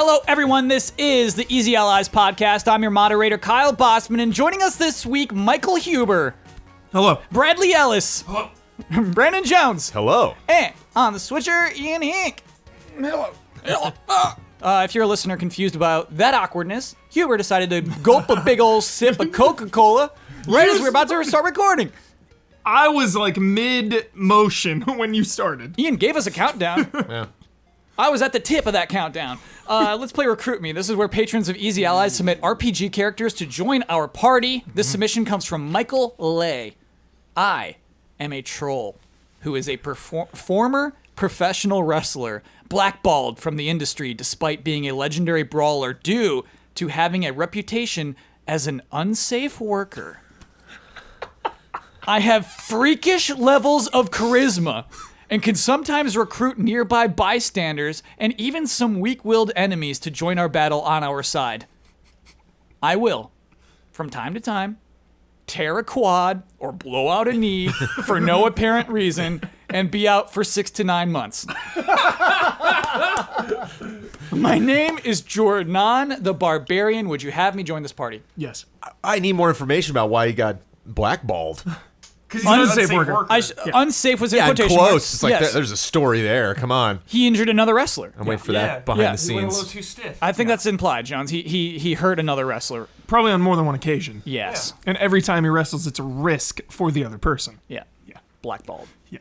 Hello, everyone. This is the Easy Allies podcast. I'm your moderator, Kyle Bossman, and joining us this week, Michael Huber. Hello. Bradley Ellis. Hello. Brandon Jones. Hello. And on the switcher, Ian Hink. Hello. If you're a listener confused about that awkwardness, Huber decided to gulp a big old sip of Coca-Cola right as we're about to start recording. I was like mid-motion when you started. Ian gave us a countdown. Yeah. I was at the tip of that countdown. Let's play Recruit Me. This is where patrons of Easy Allies submit RPG characters to join our party. This submission comes from Michael Lay. I am a troll who is a former professional wrestler, blackballed from the industry despite being a legendary brawler due to having a reputation as an unsafe worker. I have freakish levels of charisma and can sometimes recruit nearby bystanders and even some weak-willed enemies to join our battle on our side. I will, from time to time, tear a quad or blow out a knee for no apparent reason and be out for 6 to 9 months. My name is Jordan the Barbarian. Would you have me join this party? Yes. I need more information about why you got blackballed. Because he's an unsafe worker. Unsafe was in Yeah, quotation close. marks. It's like Yes. there's a story there. Come on. He injured another wrestler. I'm waiting for that behind Yeah. the He went a scenes. little too stiff. I think that's implied, Jones. He hurt another wrestler. Probably on more than one occasion. Yes. And every time he wrestles, it's a risk for the other person. Yeah. Yeah. Blackballed. Yeah.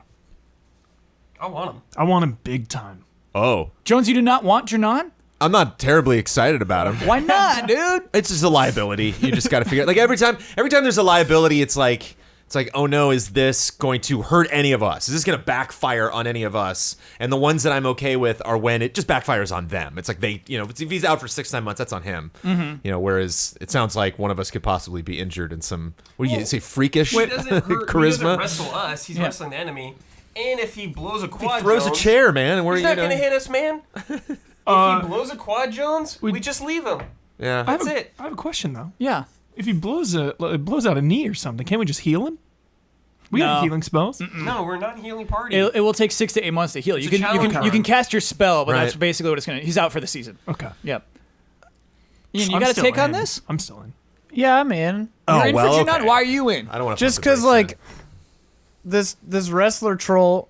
I want him. I want him big time. Oh. Jones, you do not want Jernon? I'm not terribly excited about him. Why not, dude? It's just a liability. You just got to figure it. Like every time there's a liability, it's like, oh no, is this going to hurt any of us? Is this going to backfire on any of us? And the ones that I'm okay with are when it just backfires on them. It's like they, if he's out for 6 to 9 months, that's on him. Mm-hmm. Whereas it sounds like one of us could possibly be injured in some, what do you say, freakish He doesn't hurt, charisma? He doesn't wrestle us. He's wrestling the enemy. And if he blows a quad, He throws Jones, a chair, man. And we're, he's not going to hit us, man. If he blows a quad, Jones, we just leave him. Yeah. That's it. I have a question, though. Yeah. If he blows out a knee or something, can't we just heal him? We have healing spells. No, we're not a healing party. It will take 6 to 8 months to heal. You It's a challenge can time. cast your spell, but that's Right. basically what it's gonna. He's out for the season. Okay. Yep. Ian, you I'm got a still take on in. this? I'm still in. Yeah, I'm in. You're in for Jernon? okay. Why are you in? I don't want to Just because, like, this wrestler troll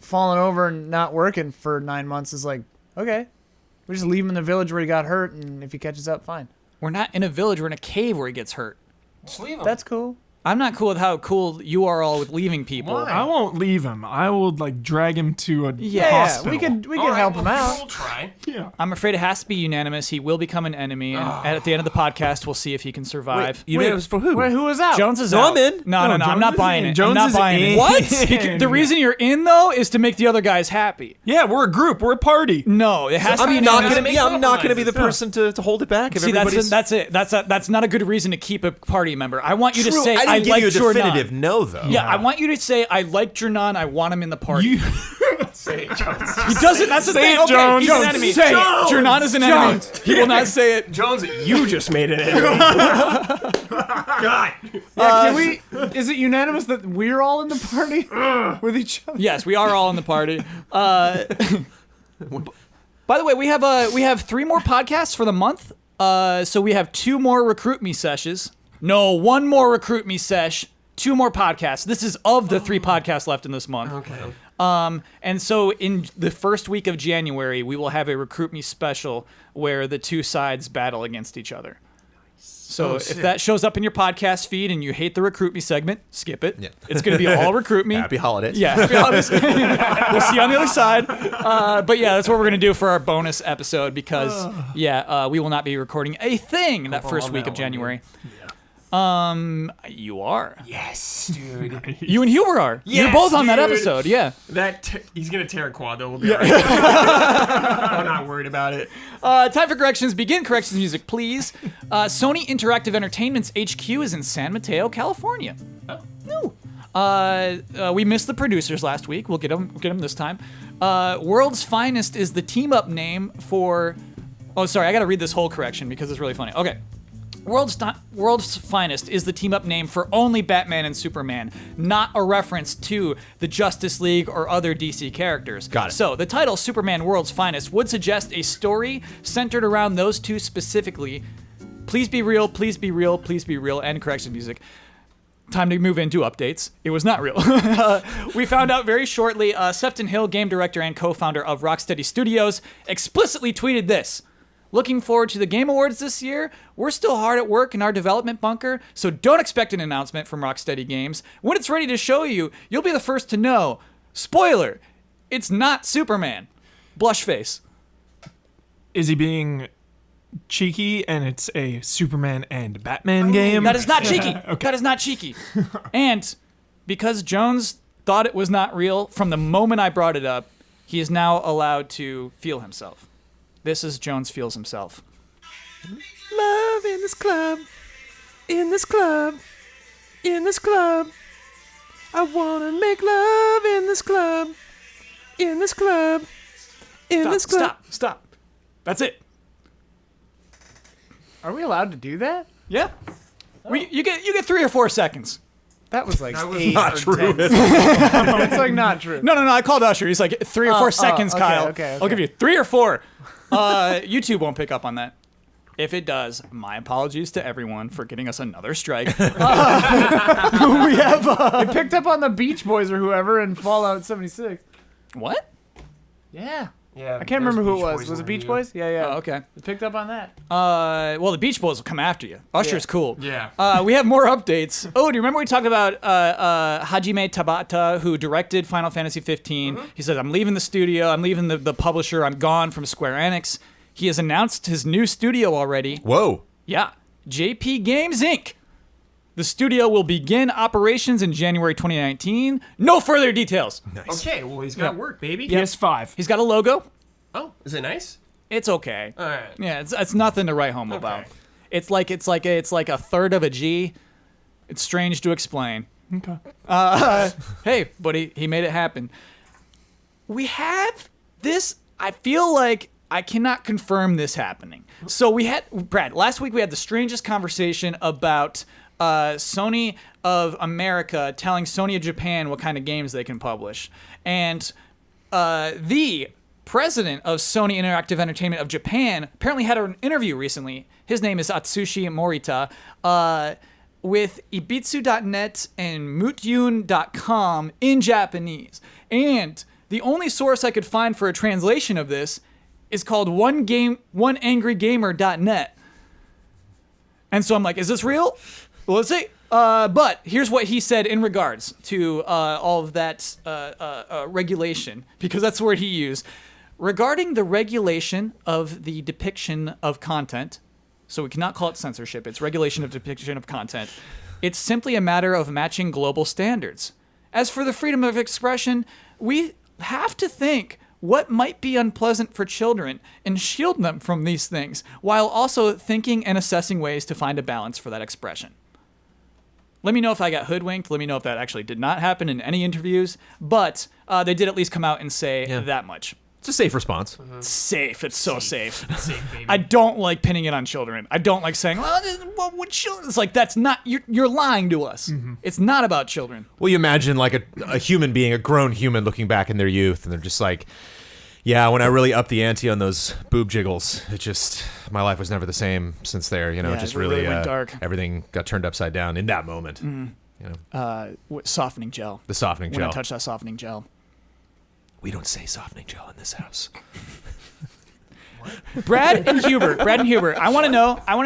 falling over and not working for 9 months is like, okay, we just leave him in the village where he got hurt, and if he catches up, fine. We're not in a village. We're in a cave where he gets hurt. Just leave him. That's cool. I'm not cool with how cool you are all with leaving people. Why? I won't leave him. I will drag him to a hospital. We could All right, help well, him out. We'll try. Yeah. I'm afraid it has to be unanimous. He will become an enemy, and at the end of the podcast, we'll see if he can survive. Unanimous for who? Wait, who was out? Jones is No, out. I'm in. No, I'm Jones not is buying in. it. Jones I'm not is buying in. it. What? In. The reason you're in, though, is to make the other guys happy. Yeah, we're a group. We're a party. No, it has to be I'm not unanimous. gonna. I'm not gonna be the compromises. person to hold it back. If See, everybody's that's it. That's not a good reason to keep a party member. I want you to True. say I didn't give like you a Jordan. definitive no, though. Yeah, I want you to say I like Jernon. I want him in the party. Say it, Jones. He doesn't. That's the Say thing. it, Okay, Jones. he's Jones, an enemy. say it. Jernon is an enemy. He will not say it. Jones, you just made it. God. Can we? Is it unanimous that we're all in the party with each other? Yes, we are all in the party. By the way, we have 3 more podcasts for the month. So we have 2 more Recruit Me sessions. No, 1 more Recruit Me sesh. 2 more podcasts. This is of the 3 podcasts left in this month. Okay. And so in the first week of January, we will have a Recruit Me special where the 2 sides battle against each other. So if that shows up in your podcast feed and you hate the Recruit Me segment, skip it. Yeah. It's going to be all Recruit Me. Happy holidays. Yeah, happy holidays. We'll see you on the other side. But yeah, that's what we're going to do for our bonus episode because, we will not be recording a thing that first on week that of one, January. You are. Yes, dude. You and Huber are. You're Yes, both on that dude. episode, yeah. He's gonna tear a quad though. We'll be all right. I'm not worried about it. Time for corrections. Begin corrections music, please. Sony Interactive Entertainment's HQ is in San Mateo, California. No. We missed the producers last week. We'll get them this time. World's Finest is the team-up name for... Oh, sorry, I gotta read this whole correction because it's really funny. Okay. World's Finest is the team-up name for only Batman and Superman, not a reference to the Justice League or other DC characters. Got it. So the title Superman World's Finest would suggest a story centered around those two specifically. Please be real, please be real, please be real, and correction music. Time to move into updates. It was not real. We found out very shortly, Sefton Hill, game director and co-founder of Rocksteady Studios, explicitly tweeted this. Looking forward to the Game Awards this year. We're still hard at work in our development bunker, so don't expect an announcement from Rocksteady Games. When it's ready to show you, you'll be the first to know. Spoiler, it's not Superman. Blush face. Is he being cheeky and it's a Superman and Batman game? That is not cheeky. That is not cheeky. And because Jones thought it was not real from the moment I brought it up, he is now allowed to feel himself. This is Jones feels himself. Love in this club, in this club, in this club. I wanna make love in this club, in this club, in this club. Stop. That's it. Are we allowed to do that? Yeah. You get 3 or 4 seconds. That was like That was 8 Not or true. 10. It's like not true. No. I called Usher. He's like 3 or 4 seconds, okay, Kyle. okay. I'll give you 3 or 4. YouTube won't pick up on that. If it does, my apologies to everyone for getting us another strike. We have I picked up on the Beach Boys or whoever in Fallout 76. what? Yeah. Yeah, I can't remember who it was. Was it Beach Boys? Yeah. Oh, okay. I picked up on that. Well, the Beach Boys will come after you. Usher's cool. Yeah. We have more updates. Oh, do you remember we talked about Hajime Tabata, who directed Final Fantasy 15? He said, I'm leaving the studio. I'm leaving the publisher. I'm gone from Square Enix. He has announced his new studio already. Whoa. Yeah. JP Games, Inc. The studio will begin operations in January 2019. No further details. Nice. Okay, well, he's got work, baby. PS5. He's got a logo. Oh, is it nice? It's okay. All right. Yeah, it's nothing to write home about. Okay. It's like a third of a G. It's strange to explain. Okay. Hey, buddy, he made it happen. We have this. I feel like I cannot confirm this happening. So we had Brad last week. We had the strangest conversation about Sony of America telling Sony of Japan what kind of games they can publish, and the president of Sony Interactive Entertainment of Japan apparently had an interview recently. His name is Atsushi Morita, with Ibitsu.net and Mutyun.com in Japanese. And the only source I could find for a translation of this is called oneangrygamer.net. And so I'm like, is this real? Well, let's see. But here's what he said in regards to all of that regulation, because that's the word he used. Regarding the regulation of the depiction of content, so we cannot call it censorship, it's regulation of depiction of content, it's simply a matter of matching global standards. As for the freedom of expression, we have to think what might be unpleasant for children and shield them from these things, while also thinking and assessing ways to find a balance for that expression. Let me know if I got hoodwinked. Let me know if that actually did not happen in any interviews. But they did at least come out and say that much. It's a safe response. It's safe. It's so safe. Safe, baby. I don't like pinning it on children. I don't like saying, well, what children? It's like, that's not, you're lying to us. It's not about children. Well, you imagine like a human being, a grown human looking back in their youth, and they're just like, yeah, when I really upped the ante on those boob jiggles, it just, my life was never the same since there, you know, Yeah, it just it really really, went dark. Everything got turned upside down in that moment. You know, Softening gel. the softening When gel. I touch that softening gel. We don't say softening gel in this house. Brad and Huber, I want to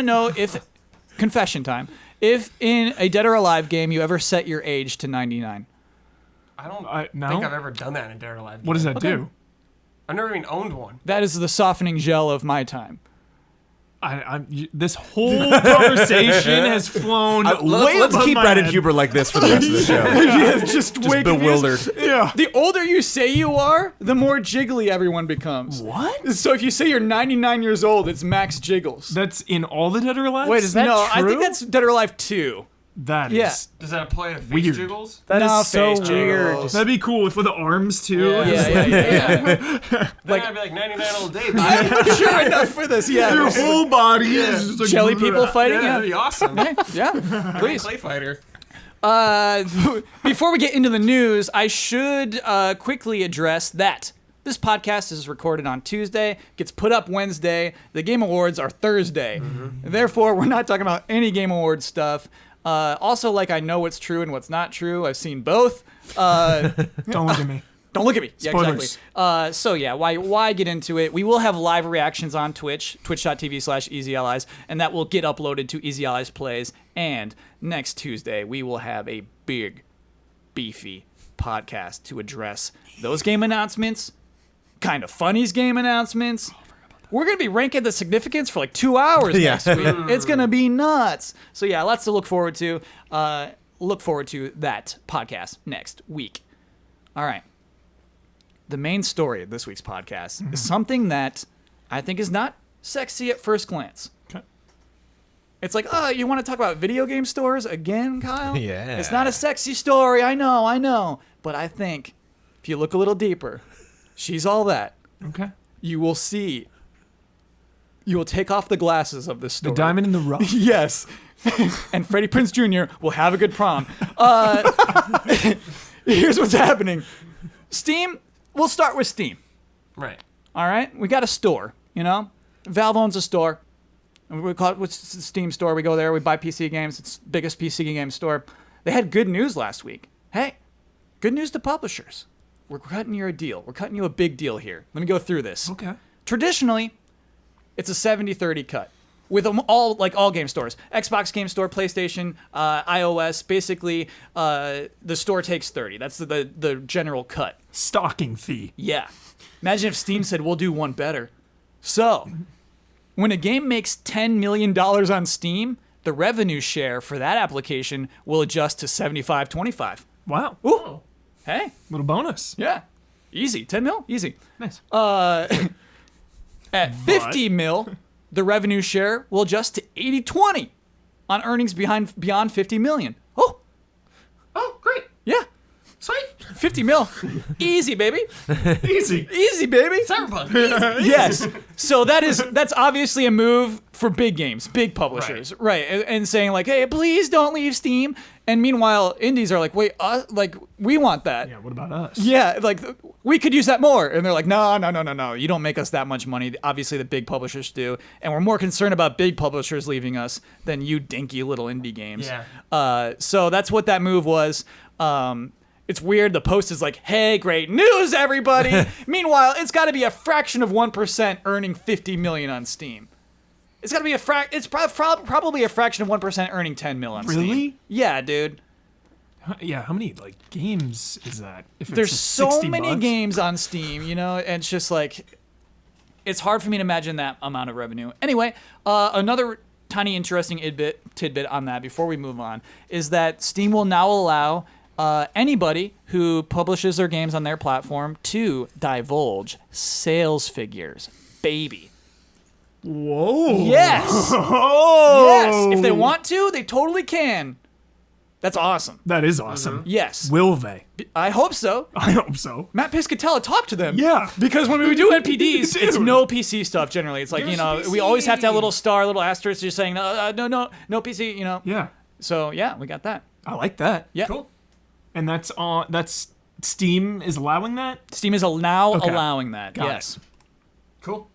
know if, confession time, if in a Dead or Alive game you ever set your age to 99. I don't No? think I've ever done that in Dead or Alive. What does that Okay. do? I've never even owned one. That is the softening gel of my time. This whole conversation has flown way Let's above keep my Brad and head. Huber like this for the rest of the show. just bewildered. Yeah. The older you say you are, the more jiggly everyone becomes. What? So if you say you're 99 years old, it's max jiggles. That's in all the Dead or Alive? Wait, is that no, true? I think that's Dead or Alive 2. That Yeah. is. Does that apply to face Weird. jiggles? That No, is so face weird. jiggles. That'd be cool if with the arms too. Yeah. It's Yeah, like yeah. Then I'd be like 99 all day. I'm not sure enough for this. Yeah. Your whole body is just like Jelly people fighting. Yeah, Yeah. that'd be awesome. Yeah. Please. Clay fighter. Before we get into the news, I should quickly address that this podcast is recorded on Tuesday, gets put up Wednesday. The Game Awards are Thursday. Therefore, we're not talking about any Game Awards stuff. Also, like, I know what's true and what's not true. I've seen both. Don't look at me. Don't look at me. Yeah, Spoilers. exactly. So yeah, why get into it? We will have live reactions on Twitch, twitch.tv/EasyAllies, and that will get uploaded to Easy Allies Plays. And next Tuesday, we will have a big, beefy podcast to address those game announcements, kind of funnies game announcements. We're going to be ranking the significance for like 2 hours next week. It's going to be nuts. So yeah, lots to look forward to. Look forward to that podcast next week. All right. The main story of this week's podcast is something that I think is not sexy at first glance. Okay. It's like, oh, you want to talk about video game stores again, Kyle? Yeah. It's not a sexy story, I know. But I think if you look a little deeper, she's all that. Okay. You will see. You will take off the glasses of this The story. diamond in the rough. Yes. And Freddie Prinze Jr. will have a good prom. Here's what's happening. Steam, we'll start with Steam. Right. All right? We got a store, you know? Valve owns a store. We call it the Steam store. We go there, we buy PC games. It's the biggest PC game store. They had good news last week. Hey, good news to publishers. We're cutting you a deal. We're cutting you a big deal here. Let me go through this. Okay. Traditionally, it's a 70-30 cut with all game stores. Xbox Game Store, PlayStation, iOS. Basically, the store takes 30. That's the general cut. Stalking fee. Yeah. Imagine if Steam said, we'll do one better. So, when a game makes $10 million on Steam, the revenue share for that application will adjust to 75-25. Wow. Ooh. Hey. Little bonus. Yeah. Easy. 10 mil? Easy. Nice. At 50 mil, the revenue share will adjust to 80-20 on earnings beyond 50 million. Oh, Oh, great. yeah. Sweet. 50 mil. Easy, baby. Easy. Easy, baby. Cyberpunk. Yes. So that's obviously a move for big games, big publishers, right? And saying like, hey, please don't leave Steam. And meanwhile, indies are like, wait, we want that. Yeah, what about us? Yeah, like we could use that more. And they're like, no. You don't make us that much money. Obviously, the big publishers do. And we're more concerned about big publishers leaving us than you dinky little indie games. Yeah. So that's what that move was. It's weird. The post is like, hey, great news, everybody. Meanwhile, it's got to be a fraction of 1% earning 50 million on Steam. It's got to be it's probably a fraction of 1% earning 10 mil on Steam. Really? Yeah, dude. Yeah, how many games is that? If it's There's just so 60 many bucks? games on Steam, you know, and it's just like, it's hard for me to imagine that amount of revenue. Anyway, another tiny interesting tidbit on that before we move on is that Steam will now allow anybody who publishes their games on their platform to divulge sales figures. Baby. Whoa. Yes. Oh. Yes. If they want to, they totally can. That's awesome. That is awesome. Yes. Will they? I hope so. I hope so. Matt Piscatella, talk to them. Yeah. Because when we do NPDs, it's Dude. no PC stuff generally. It's like, Give you us know, a we always have to have a PC. little star, a little asterisk just saying, no PC, you know. Yeah. So, yeah, we got that. I like that. Yeah. Cool. And that's Steam is allowing that? Steam is now Okay. allowing that. Got it. yes. Cool.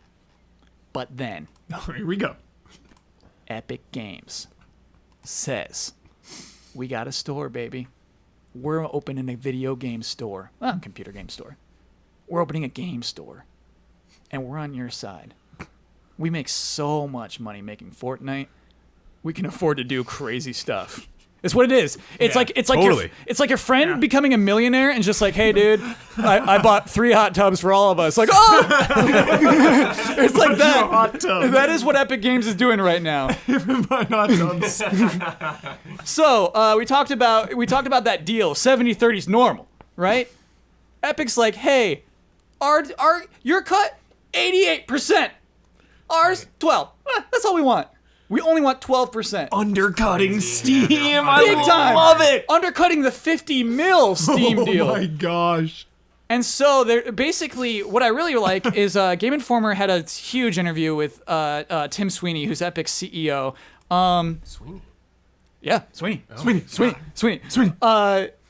But then Oh, here we go. Epic Games says, we got a store, baby. We're opening a video game store. Well, computer game store. We're opening a game store. And we're on your side. We make so much money making Fortnite. We can afford to do crazy stuff. It's what it is. It's Yeah, like totally. it's like your friend becoming a millionaire and just like, hey, dude, I bought 3 hot tubs for all of us. Like, oh, it's like that. Hot tub. That is what Epic Games is doing right now. Hot tubs. So we talked about that deal. 70-30 is normal, right? Epic's like, hey, our your cut 88%, ours 12. That's all we want. We only want 12%. Undercutting Steam. Big I time. love it. Undercutting the 50 mil Steam deal. Oh my gosh. And so they're basically what I really like is Game Informer had a huge interview with Tim Sweeney, who's Epic's CEO. Sweeney. Yeah, Sweeney. Sweeney. Sweeney.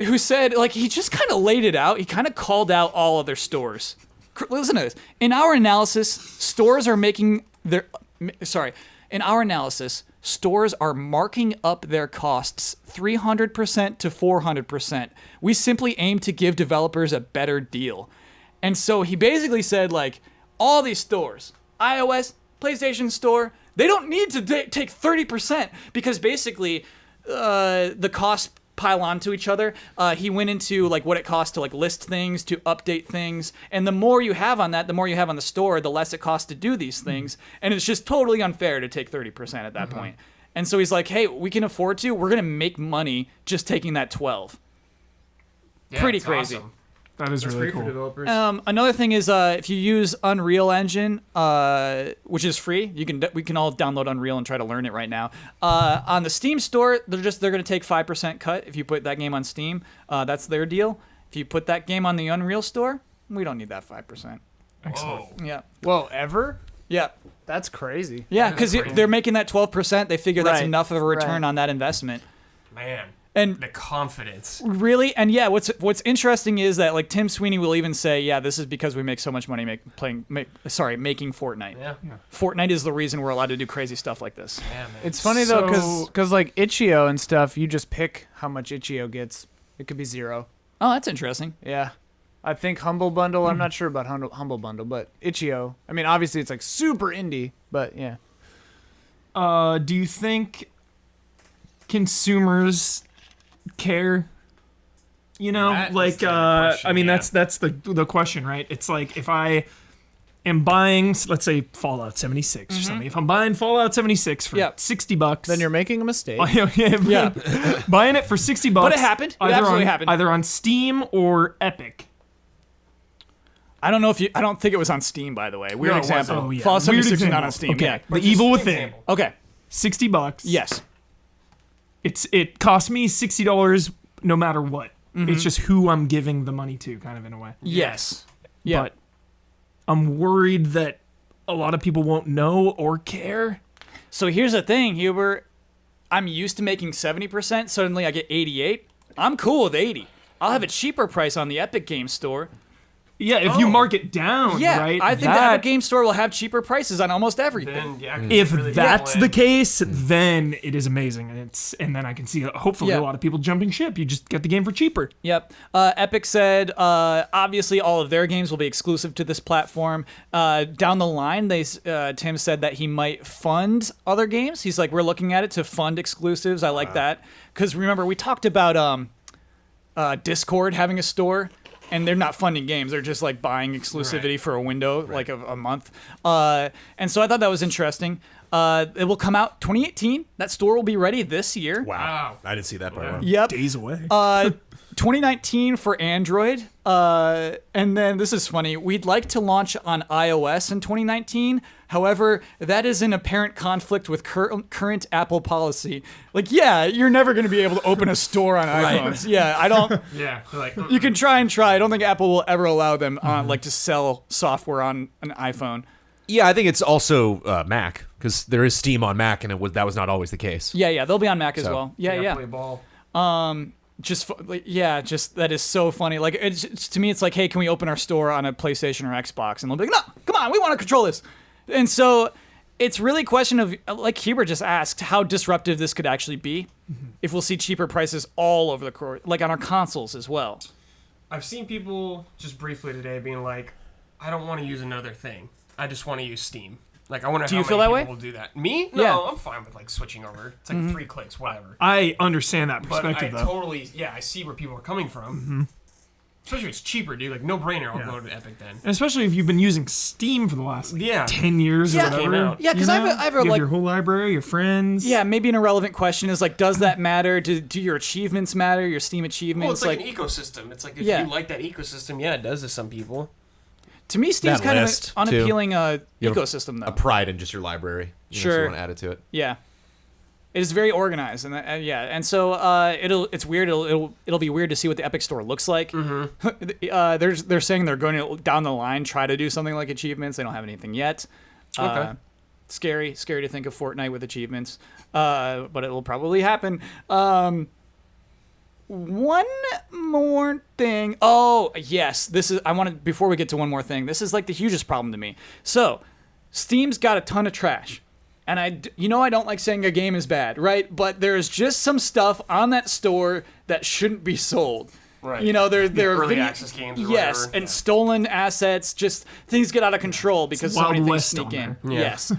Who said, like, he just kind of laid it out. He kind of called out all of their stores. Listen to this. In our analysis, stores are marking up their costs 300% to 400%. We simply aim to give developers a better deal. And so he basically said, like, all these stores, iOS, PlayStation Store, they don't need to take 30% because basically the costs pile onto each other. He went into like what it costs to like list things, to update things, and the more you have on that, the more you have on the store, the less it costs to do these things. And it's just totally unfair to take 30% at that point. And so he's like, hey, we can afford to. We're gonna make money just taking that 12. Yeah, Pretty it's crazy. Awesome. That is That's really great for cool. developers. Another thing is if you use Unreal Engine, which is free, we can all download Unreal and try to learn it right now. On the Steam store, they're going to take 5% cut if you put that game on Steam. That's their deal. If you put that game on the Unreal store, we don't need that 5%. Whoa. Yeah. Whoa, ever? Yeah. That's crazy. Yeah, That is because crazy. they're making that 12%. They figure that's Right, enough of a return right. on that investment. Man. And The confidence. really, and yeah, what's interesting is that like Tim Sweeney will even say, yeah, this is because we make so much money making Fortnite. Yeah. Fortnite is the reason we're allowed to do crazy stuff like this. Yeah, man. It's funny though, So- because like Itch.io and stuff, you just pick how much Itch.io gets. It could be 0. Oh, that's interesting. Yeah. I think Humble Bundle, I'm not sure about Humble Bundle, but Itch.io, I mean, obviously it's like super indie, but yeah. Do you think consumers care? You know, That is like the question, I mean, yeah. that's the question, right? It's like if I am buying, let's say Fallout 76 or something. If I'm buying Fallout 76 for Yep. $60, Then you're making a mistake. Yeah. buying it for $60. But it happened. It absolutely happened. Either on Steam or Epic. I don't know if I don't think it was on Steam, by the way. Weird No, it wasn't. example. Oh, yeah. Fallout Weird 76 is not example. on Steam. Okay. Yeah. The evil within. Example. Okay. $60. Yes. It cost me $60 no matter what. It's just who I'm giving the money to, kind of in a way. Yes. Yeah. But I'm worried that a lot of people won't know or care. So here's the thing, Hubert. I'm used to making 70%. Suddenly I get 88. I'm cool with 80. I'll have a cheaper price on the Epic Games Store. Yeah, if you mark it down, Yeah, right? I think the Epic Games Store will have cheaper prices on almost everything. Then, yeah, if really that's blend. the case, then it is amazing, and then I can see hopefully Yeah. a lot of people jumping ship. You just get the game for cheaper. Yep. Epic said, obviously, all of their games will be exclusive to this platform. Down the line, Tim said that he might fund other games. He's like, we're looking at it to fund exclusives. I like that. Because remember, we talked about Discord having a store. And they're not funding games. They're just like buying exclusivity for a window, like a month. And so I thought that was interesting. It will come out 2018. That store will be ready this year. Wow. I didn't see that part. Yep. Days away. 2019 for Android. And then this is funny. We'd like to launch on iOS in 2019. However, that is in apparent conflict with current Apple policy. Like, yeah, you're never going to be able to open a store on iPhones. Yeah, I don't. Yeah. They're like, You can try and try. I don't think Apple will ever allow them like to sell software on an iPhone. Yeah, I think it's also Mac because there is Steam on Mac, and that was not always the case. Yeah, they'll be on Mac as So- well. Yeah. Play ball. Just that is so funny. Like it's to me, it's like, hey, can we open our store on a PlayStation or Xbox? And they'll be like, no, come on, we want to control this. And so it's really a question of, like Hubert just asked, how disruptive this could actually be. If we'll see cheaper prices all over the court, like on our consoles as well. I've seen people just briefly today being like, I don't want to use another thing. I just want to use Steam. Like, I wonder Do how you feel many that people way? will do that. Me? No, Yeah. I'm fine with like switching over. It's like 3 clicks, whatever. I understand that But I perspective, though. totally, I see where people are coming from. Especially if it's cheaper, dude. Like, no brainer. I'll go to Epic then. And especially if you've been using Steam for the last 10 years Yeah. or whatever. Came out. Yeah, because You I know? have You like your whole library, your friends. yeah, maybe an irrelevant question is like, does that matter? Do your achievements matter? Your Steam achievements? Well, it's like an ecosystem. It's like if Yeah. you like that ecosystem, yeah, it does to some people. to me, Steam's That kind of list, an too. unappealing You have ecosystem, though. A pride in just your library. You know, so Sure. you want to add it to it. Yeah. It is very organized, and yeah, and so it's weird. It'll be weird to see what the Epic Store looks like. They're saying they're going to down the line try to do something like achievements. They don't have anything yet. Okay. Scary to think of Fortnite with achievements, but it will probably happen. One more thing. Oh yes, before we get to one more thing. This is like the hugest problem to me. So, Steam's got a ton of trash. And I don't like saying a game is bad, right? But there's just some stuff on that store that shouldn't be sold. Right. There are early access games or yes, whatever. and stolen assets. Just things get out of control because so Wild many things West sneak on in. there. Yeah. Yes.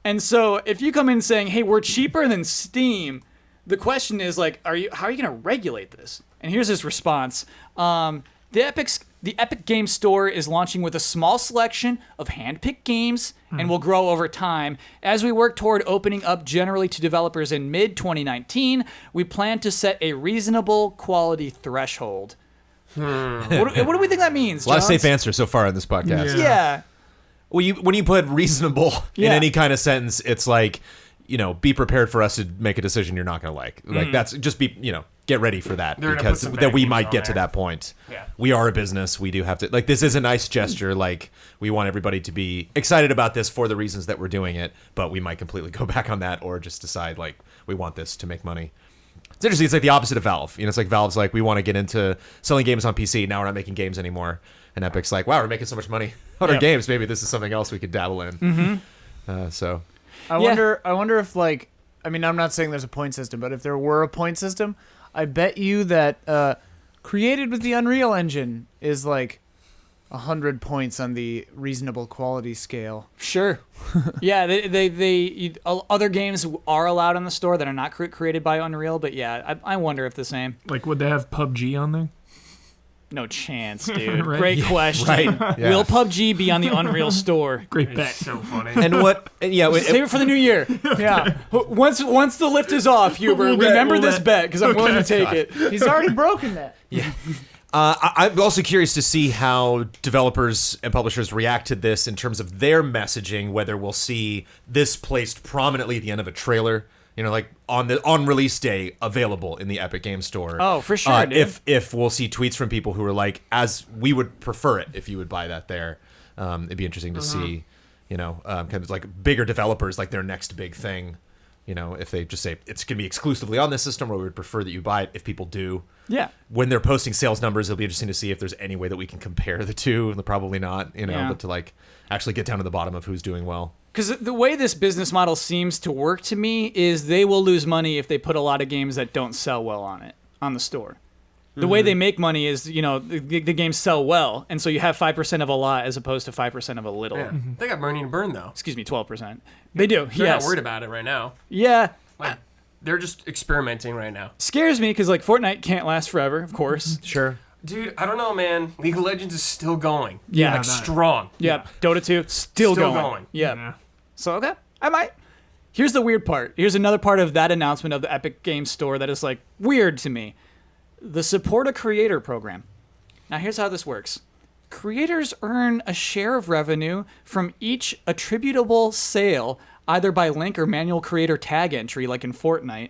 And so if you come in saying, "Hey, we're cheaper than Steam," the question is like, how are you going to regulate this? And here's his response. The Epic Game Store is launching with a small selection of hand-picked games and will grow over time. As we work toward opening up generally to developers in mid-2019, we plan to set a reasonable quality threshold. What do we think that means, A lot of Johns? safe answers so far in this podcast. Yeah. Well, when you put reasonable in Yeah. any kind of sentence, it's like, be prepared for us to make a decision you're not going to like. Like that's just get ready for that They're gonna put because some that we bad might games get on to there. that point. Yeah. We are a business. We do have to this is a nice gesture. Like we want everybody to be excited about this for the reasons that we're doing it, but we might completely go back on that or just decide like we want this to make money. It's interesting. It's like the opposite of Valve. It's like Valve's like we want to get into selling games on PC. Now we're not making games anymore. And Epic's like, wow, we're making so much money on our Yep. games. Maybe this is something else we could dabble in. So I wonder if like, I mean, I'm not saying there's a point system, but if there were a point system, I bet you that created with the Unreal Engine is like 100 points on the reasonable quality scale. Sure. Yeah, other games are allowed on the store that are not created by Unreal, but yeah, I wonder if the same. Like, would they have PUBG on there? No chance, dude. Right. Great question. Right. Yeah. Will PUBG be on the Unreal Store? Great It's bet. so funny. Save it for the new year. Yeah, Once the lift is off, Huber, remember this bet because I'm willing to take it. he's already broken that. I'm also curious to see how developers and publishers react to this in terms of their messaging, whether we'll see this placed prominently at the end of a trailer, like on release day available in the Epic Game Store. Oh, for sure, dude. If we'll see tweets from people who are like, as we would prefer it if you would buy that there. It'd be interesting to see, kind of like bigger developers, like their next big thing. If they just say it's going to be exclusively on this system, or we would prefer that you buy it. If people do, Yeah. when they're posting sales numbers, it'll be interesting to see if there's any way that we can compare the two. And probably not, Yeah. but to like actually get down to the bottom of who's doing well. Because the way this business model seems to work to me is they will lose money if they put a lot of games that don't sell well on the store. The way they make money is, the games sell well, and so you have 5% of a lot as opposed to 5% of a little. Yeah. They got Burning to Burn though. Excuse me, 12%. They do. They're yes. not worried about it right now. Yeah. Like they're just experimenting right now. Scares me because like Fortnite can't last forever, of course. Sure. Dude, I don't know, man. League of Legends is still going. Yeah. Like strong. Yep. Dota 2 still going. going. Yep. Yeah. So okay, I might. Here's the weird part. Here's another part of that announcement of the Epic Games Store that is like weird to me. The Support a Creator program. Now here's how this works. Creators earn a share of revenue from each attributable sale, either by link or manual creator tag entry, like in Fortnite.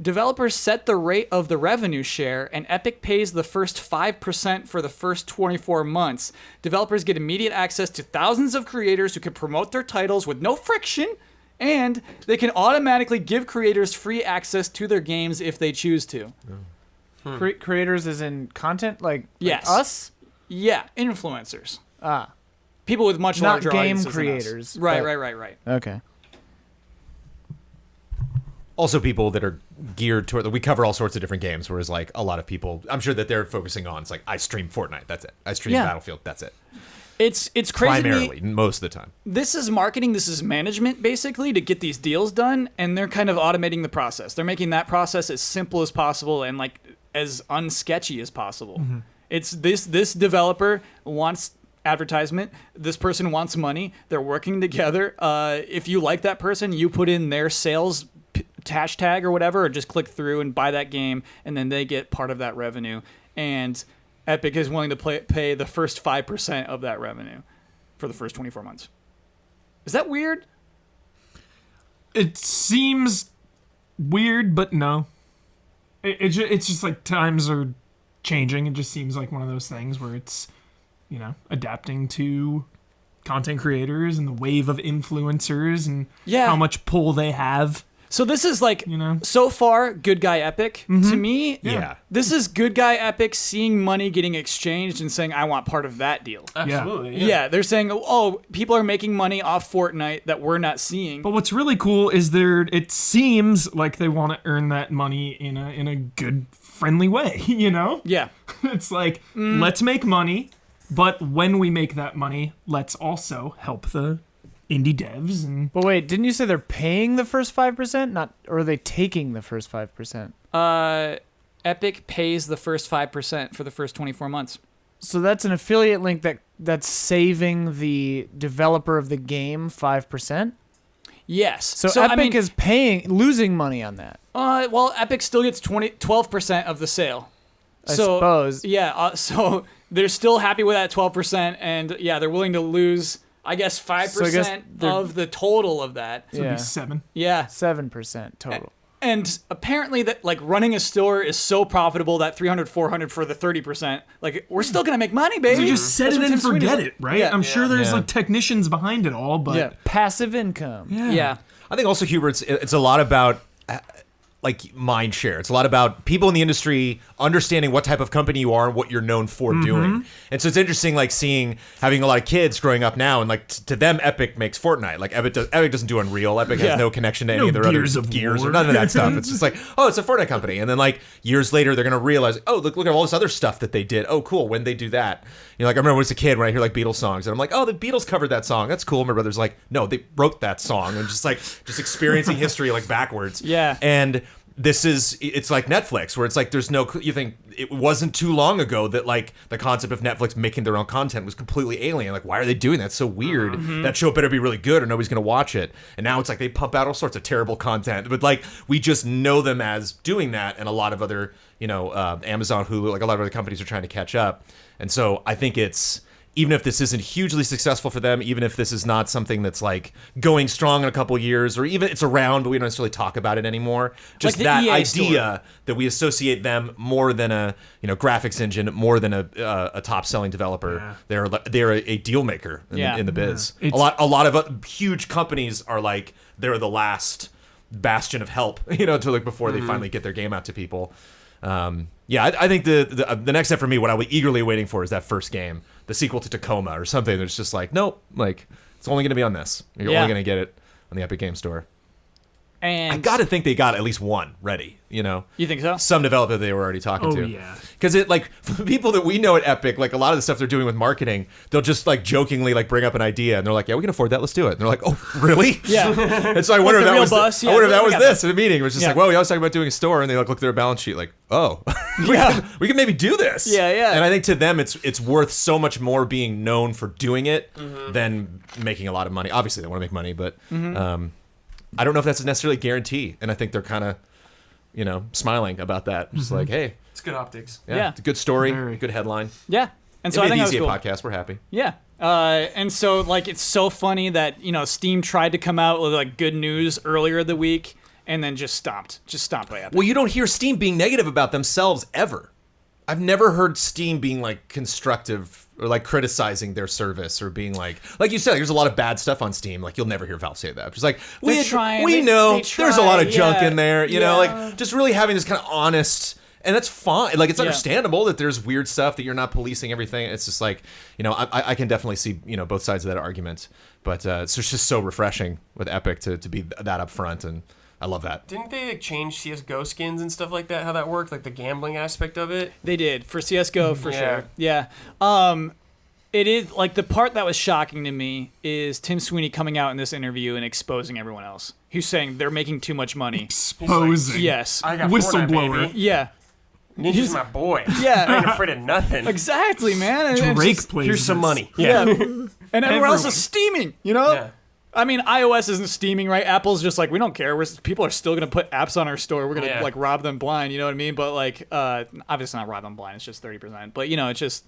Developers set the rate of the revenue share, and Epic pays the first 5% for the first 24 months. Developers get immediate access to thousands of creators who can promote their titles with no friction, and they can automatically give creators free access to their games if they choose to. Creators as in content, like Yes. us? Yeah, influencers. Ah, People with much Not larger game audiences than us. creators, Right, but- right. okay. Also, people that are geared toward, we cover all sorts of different games, whereas like a lot of people, I'm sure that they're focusing on, it's like, I stream Fortnite, that's it. I stream Yeah. Battlefield, that's it. It's crazy to me. Primarily, most of the time. This is marketing, this is management basically to get these deals done, and they're kind of automating the process. They're making that process as simple as possible and like as unsketchy as possible. It's this developer wants advertisement, this person wants money, they're working together. If you like that person, you put in their sales hashtag or whatever, or just click through and buy that game, and then they get part of that revenue. And Epic is willing to pay the first 5% of that revenue for the first 24 months. Is that weird? It seems weird, but no. It's just like times are changing. It just seems like one of those things where it's, adapting to content creators and the wave of influencers and how much pull they have. So this is like, so far, good guy Epic. To me, this is good guy Epic seeing money getting exchanged and saying, I want part of that deal. Absolutely. Yeah, they're saying, oh, people are making money off Fortnite that we're not seeing. But what's really cool is it seems like they want to earn that money in a good, friendly way, Yeah. It's like, let's make money, but when we make that money, let's also help the indie devs. And But wait, didn't you say they're paying the first 5%? Or are they taking the first 5%? Epic pays the first 5% for the first 24 months. So that's an affiliate link that's saving the developer of the game 5%? Yes. So Epic is losing money on that. Well, Epic still gets 12% of the sale. I suppose. Yeah, so they're still happy with that 12%, and they're willing to lose, I guess, 5% of the total of that. so it'd be 7. Yeah. 7% total. And apparently that like running a store is so profitable that 300, 400 for the 30%. Like we're still going to make money, baby. So just set That's it what and Tim Sweeney's forget like. it, right? Yeah. I'm sure there's Yeah. like technicians behind it all, but Passive income. Yeah. I think also, Hubert, it's a lot about like mind share. It's a lot about people in the industry understanding what type of company you are and what you're known for doing. And so it's interesting, like having a lot of kids growing up now, and like to them, Epic makes Fortnite. Like Epic doesn't do Unreal. Epic has no connection to any of their other Gears or none of that stuff. It's just like, oh, it's a Fortnite company. And then like years later, they're gonna realize, oh, look at all this other stuff that they did. Oh, cool. When they do that, like I remember when I was a kid when I hear like Beatles songs, and I'm like, oh, the Beatles covered that song. That's cool. My brother's like, no, they wrote that song, and just experiencing history like backwards. Yeah. And it's like Netflix, where it's like you think it wasn't too long ago that like the concept of Netflix making their own content was completely alien. Like, why are they doing that? It's so weird. That show better be really good or nobody's gonna watch it. And now it's like they pump out all sorts of terrible content, but like we just know them as doing that, and a lot of other Amazon, Hulu, like a lot of other companies are trying to catch up. And so I think it's, even if this isn't hugely successful for them, even if this is not something that's like going strong in a couple years, or even it's around but we don't necessarily talk about it anymore, just like that EA idea store. that we associate them more than a graphics engine, more than a top selling developer. They're a deal maker in the biz. A lot of huge companies are like they're the last bastion of help, to like before they finally get their game out to people. I think the next step for me, what I was eagerly waiting for, is that first game, the sequel to Tacoma or something that's just like, nope, like it's only going to be on this. You're only going to get it on the Epic Game Store. And I got to think they got at least one ready, You think so? Some developer they were already talking to. Oh, yeah. Because it, like, for the people that we know at Epic, like, a lot of the stuff they're doing with marketing, they'll just, like, jokingly, like, bring up an idea, and they're like, yeah, we can afford that, let's do it. And they're like, oh, really? Yeah. And so I wonder if the that real was, bus, I wonder if that we was got this that. in the meeting. It was just like, well, we always talking about doing a store, and they, like, look at their balance sheet, like, oh, we can maybe do this. Yeah. And I think to them, it's worth so much more being known for doing it than making a lot of money. Obviously, they want to make money, but I don't know if that's necessarily a guarantee. And I think they're kind of, smiling about that. Just like, hey, It's good optics. Yeah. it's a good story, Very. good headline. Yeah. And so So I think that was EZA cool. podcast. We're happy. Yeah. And so like it's so funny that Steam tried to come out with like good news earlier in the week and then just stopped by Epic. Well, you don't hear Steam being negative about themselves ever. I've never heard Steam being like constructive or like criticizing their service or being like you said, there's a lot of bad stuff on Steam. Like you'll never hear Valve say that. Just like They're trying, we they- know they there's a lot of try, junk yeah, in there. You know, yeah. like just really having this kind of honest. And that's fine. Like, it's Yeah. understandable that there's weird stuff, that you're not policing everything. It's just like, I can definitely see, both sides of that argument. But it's just so refreshing with Epic to be that upfront, and I love that. Didn't they like change CS:GO skins and stuff like that? How that worked, like the gambling aspect of it? They did for CS:GO for Yeah. sure. Yeah. It is like the part that was shocking to me is Tim Sweeney coming out in this interview and exposing everyone else. He's saying they're making too much money. Exposing. Yes. I got Whistleblower. Fortnite, baby. Yeah. Ninja's my boy. I Yeah. ain't afraid of nothing. Exactly, man. And Drake just- plays Here's some this. money. Yeah. And everyone else is steaming. Yeah. I mean, iOS isn't steaming, right? Apple's just like, we don't care. People are still going to put apps on our store. We're going to, Yeah. like, rob them blind. You know what I mean? But, like, obviously not rob them blind. It's just 30%. But, it's just,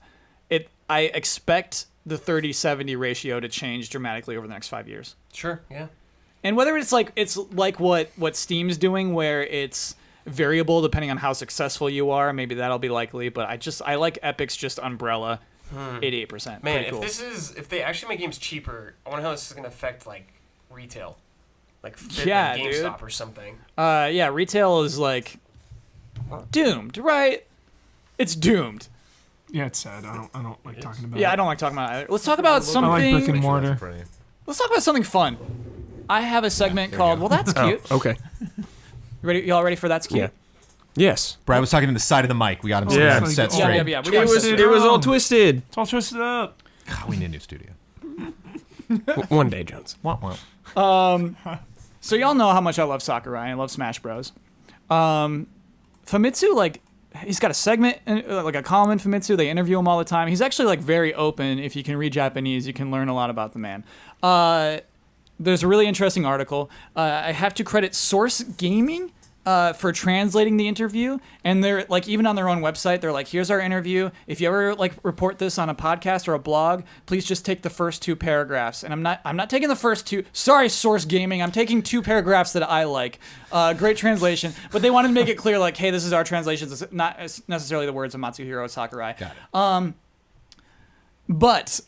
I expect the 30-70 ratio to change dramatically over the next 5 years. Sure. Yeah. And whether it's like what Steam's doing, where it's variable depending on how successful you are, maybe that'll be likely. But I like Epic's just umbrella, 88%. Man, Pretty cool. if they actually make games cheaper, I wonder how this is gonna affect like retail, like Yeah, GameStop dude. or something. Yeah, retail is like doomed, right? It's doomed. Yeah, it's sad. I don't like talking about it. Yeah, I don't like talking about it either. Let's talk about I like brick and something. mortar. Let's talk about something fun. I have a segment called "Well, That's Cute." Okay. Y'all ready for "That's Cute"? Yeah. Yes. Brad was talking to the side of the mic. We got him Yeah. set Yeah, straight. Yeah. It was all twisted. It's all twisted up. God, we need a new studio. One day, Jones. Wah, wah. So y'all know how much I love Sakurai. I love Smash Bros. Famitsu, like, he's got a segment, like a column in Famitsu. They interview him all the time. He's actually like very open. If you can read Japanese, you can learn a lot about the man. There's a really interesting article. I have to credit Source Gaming for translating the interview, and they're like, even on their own website, they're like, here's our interview. If you ever like report this on a podcast or a blog, please just take the first 2 paragraphs. And I'm not taking the first 2. Sorry, Source Gaming. I'm taking 2 paragraphs that I like. Great translation, but they wanted to make it clear, like, hey, this is our translation. It's not necessarily the words of Matsuhiro Sakurai. Got it. But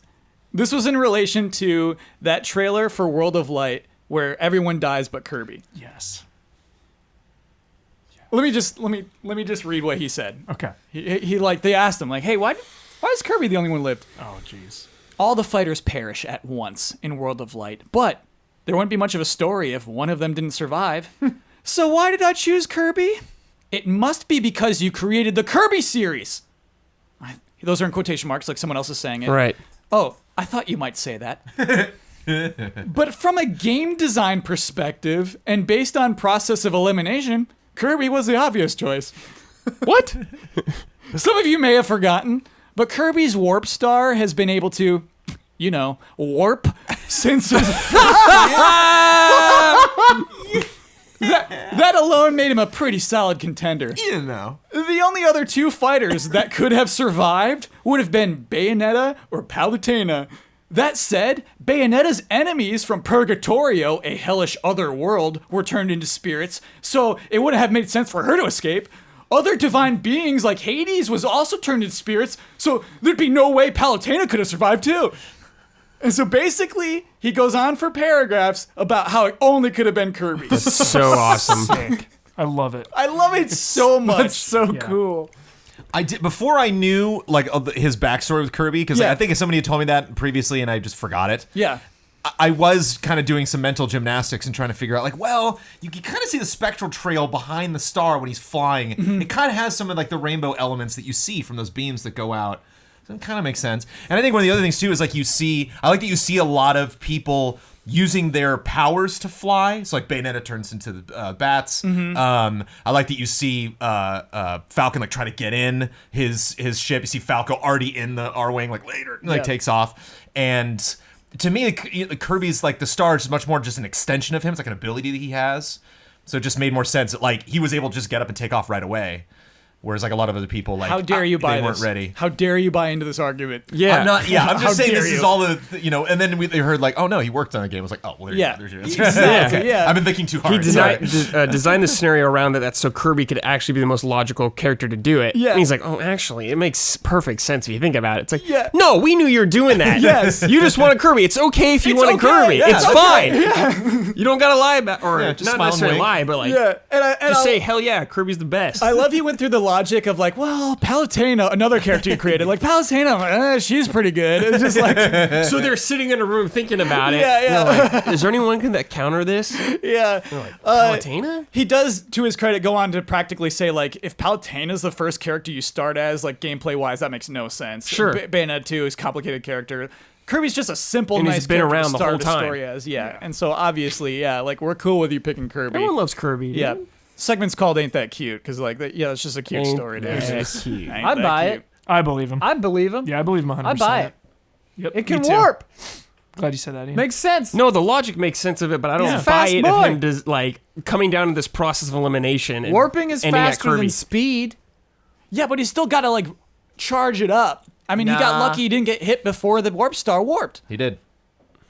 this was in relation to that trailer for World of Light where everyone dies but Kirby. Yes. Let me just read what he said. Okay. He like, they asked him like, hey, why is Kirby the only one who lived? Oh, jeez. All the fighters perish at once in World of Light, but there wouldn't be much of a story if one of them didn't survive. So why did I choose Kirby? It must be because you created the Kirby series. Those are in quotation marks, like someone else is saying it. Right. Oh, I thought you might say that. But from a game design perspective, and based on process of elimination, Kirby was the obvious choice. What? Some of you may have forgotten, but Kirby's Warp Star has been able to, warp since his... That alone made him a pretty solid contender. You know. The only other 2 fighters that could have survived would have been Bayonetta or Palutena. That said, Bayonetta's enemies from Purgatorio, a hellish other world, were turned into spirits, so it wouldn't have made sense for her to escape. Other divine beings like Hades was also turned into spirits, so there'd be no way Palutena could have survived too. And so basically, he goes on for paragraphs about how it only could have been Kirby. That's so awesome. Sick. I love it. I love it so much. That's so Yeah. cool. I did before I knew like of his backstory with Kirby, because Yeah. I think somebody had told me that previously and I just forgot it. Yeah. I was kind of doing some mental gymnastics and trying to figure out, like, well, you can kind of see the spectral trail behind the star when he's flying. It kind of has some of like the rainbow elements that you see from those beams that go out. So it kind of makes sense. And I think one of the other things too is like I like that you see a lot of people using their powers to fly. So like Bayonetta turns into the bats. I like that you see Falcon like try to get in his ship. You see Falco already in the R-wing, like later, like takes off. And to me, Kirby's like the star is much more just an extension of him. It's like an ability that he has. So it just made more sense that like he was able to just get up and take off right away. Whereas like a lot of other people, like, How dare you buy they this? weren't ready. How dare you buy into this argument? Yeah. I'm not. Yeah, I'm How just saying dare this is you. all the and then they heard like, oh no, he worked on a game. I was like, oh well, Yeah. there's your answer. Exactly, yeah. I've been thinking too hard. He designed the scenario around it that's so Kirby could actually be the most logical character to do it. Yeah. And he's like, oh, actually, it makes perfect sense if you think about it. It's like, Yeah. no, we knew you were doing that. Yes. You just wanted Kirby. It's okay if you It's wanted okay, Kirby. yeah, it's okay, fine. You don't gotta lie about, or just not smile and necessarily wink. lie, but like, Yeah, and just say, hell yeah, Kirby's the best. I love he went through the logic of like, well, Palutena, another character you created, like Palutena, she's pretty good. It's just like, So they're sitting in a room thinking about it. Yeah, yeah. And they're like, is there anyone that counter this? yeah. Palutena? He does, to his credit, go on to practically say, like, if Palutena's the first character you start as, like, gameplay-wise, that makes no sense. Sure. Bayonetta 2 is a complicated character. Kirby's just a simple, And nice he's been character around to the start whole a time. story as. Yeah. And so, obviously, yeah, like, we're cool with you picking Kirby. Everyone loves Kirby. Dude. Yeah. Segment's called Ain't That Cute, because, like, yeah, it's just a cute Ain't story, dude. that cute. Ain't I that buy cute. it. I believe him. I believe him. Yeah, I believe him 100%. I buy it. Yep. It can me too. warp. Glad you said that, Ian. Makes sense. No, the logic makes sense of it, but I don't Yeah. buy Fast it boy. of him like coming down to this process of elimination. And Warping is ending at faster Kirby. than speed. Yeah, but he's still got to, like, charge it up. I mean, he got Nah. lucky he didn't get hit before the Warp Star warped. He did.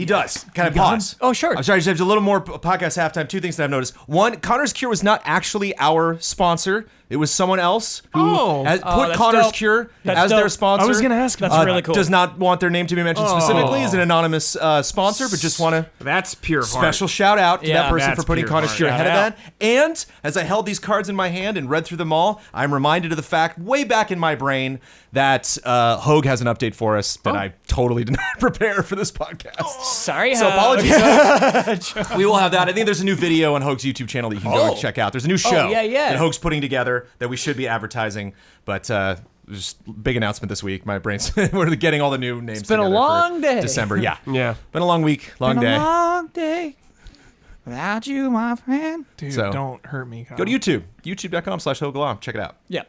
He does. Can I pause? Oh, sure. I'm sorry, just a little more podcast halftime. Two things that I've noticed. One, Connor's Cure was not actually our sponsor. It was someone else who put that's Connor's dope. Cure That's as their dope. sponsor. I was gonna ask. That's really cool. Does not want their name to be mentioned specifically as an anonymous sponsor, but just want to That's pure heart. special shout out to Yeah, that person that's for putting pure Connor's heart. Cure ahead of Shout that. And as I held these cards in my hand and read through them all, I'm reminded of the fact way back in my brain that Hogue has an update for us that I totally did not prepare for this podcast. Sorry, So Hogue. apologies. We will have that. I think there's a new video on Hogue's YouTube channel that you can go and check out. There's a new show yeah. that Hogue's putting together that we should be advertising. But just big announcement this week. My brain's we're getting all the new names. It's been a together for long day. December. Yeah. Yeah. Been a long week, long Been day. a long day without you, my friend. Dude, So- don't hurt me. Kyle. Go to YouTube. YouTube.com/HogueLaw. Check it out. Yeah.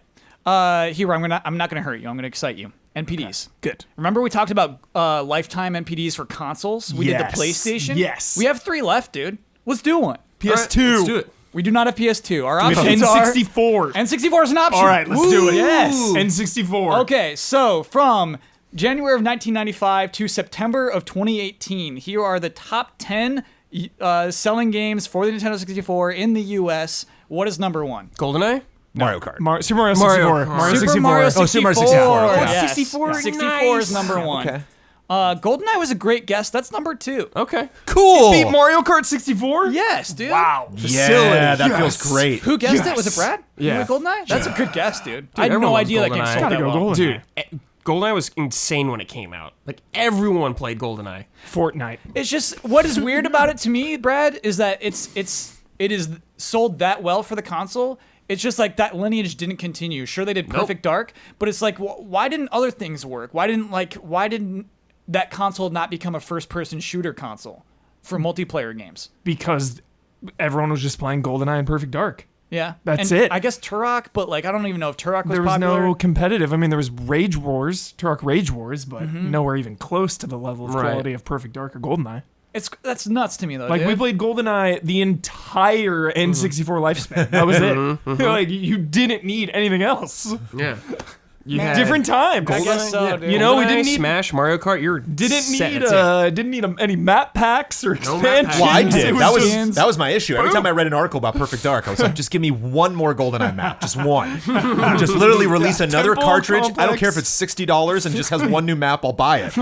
Here, I'm not gonna hurt you. I'm gonna excite you. NPDs. Good. Remember we talked about lifetime NPDs for consoles? We did the Yes. PlayStation. Yes. We have 3 left, dude. Let's do one. PS2. Let's do it. We do not have PS2. Our With options are N64. N64 is an option. All right, let's do it. Yes. N64. Okay, so from January of 1995 to September of 2018, here are the top 10 selling games for the Nintendo 64 in the U.S. What is number 1? GoldenEye? Mario Kart. Super Mario 64. Mario Super Mario 64. Oh, Super Mario 64. Okay. Yes. 64, 64 is nice. number 1. Okay. GoldenEye was a great guess. That's number 2. Okay. Cool. Beat Mario Kart 64? Yes, dude. Wow. Yeah, that feels great. Who guessed it? Yes. Was it Brad? Yeah. You went GoldenEye? That's a good guess, dude. I had everyone no loves idea that game GoldenEye. sold Gotta that go well. GoldenEye. Dude, GoldenEye was insane when it came out. Like, everyone played GoldenEye. Fortnite. It's just what is weird about it to me, Brad, is that it is sold that well for the console. It's just like that lineage didn't continue. Sure, they did Perfect Dark, but it's like, why didn't other things work? Why didn't that console not become a first-person shooter console for multiplayer games? Because everyone was just playing GoldenEye and Perfect Dark. Yeah, That's And it. I guess Turok, but like I don't even know if Turok was There was popular. no competitive. I mean, there was Rage Wars, Turok Rage Wars, but nowhere even close to the level of Right. quality of Perfect Dark or GoldenEye. That's nuts to me though. Like, dude. we played GoldenEye the entire N64 lifespan. That was it. Like, you didn't need anything else. Yeah. Different time. I guess so, dude. You know, we didn't GoldenEye, need Smash, Mario Kart, you're didn't set. need That's it. any map packs or No map expansions. packs. Well, I It did. just- That was my issue. Every time I read an article about Perfect Dark, I was like, just give me one more GoldenEye map. Just one. Just literally release another Temple cartridge. I don't Complex. care if it's $60 and just has one new map, I'll buy it.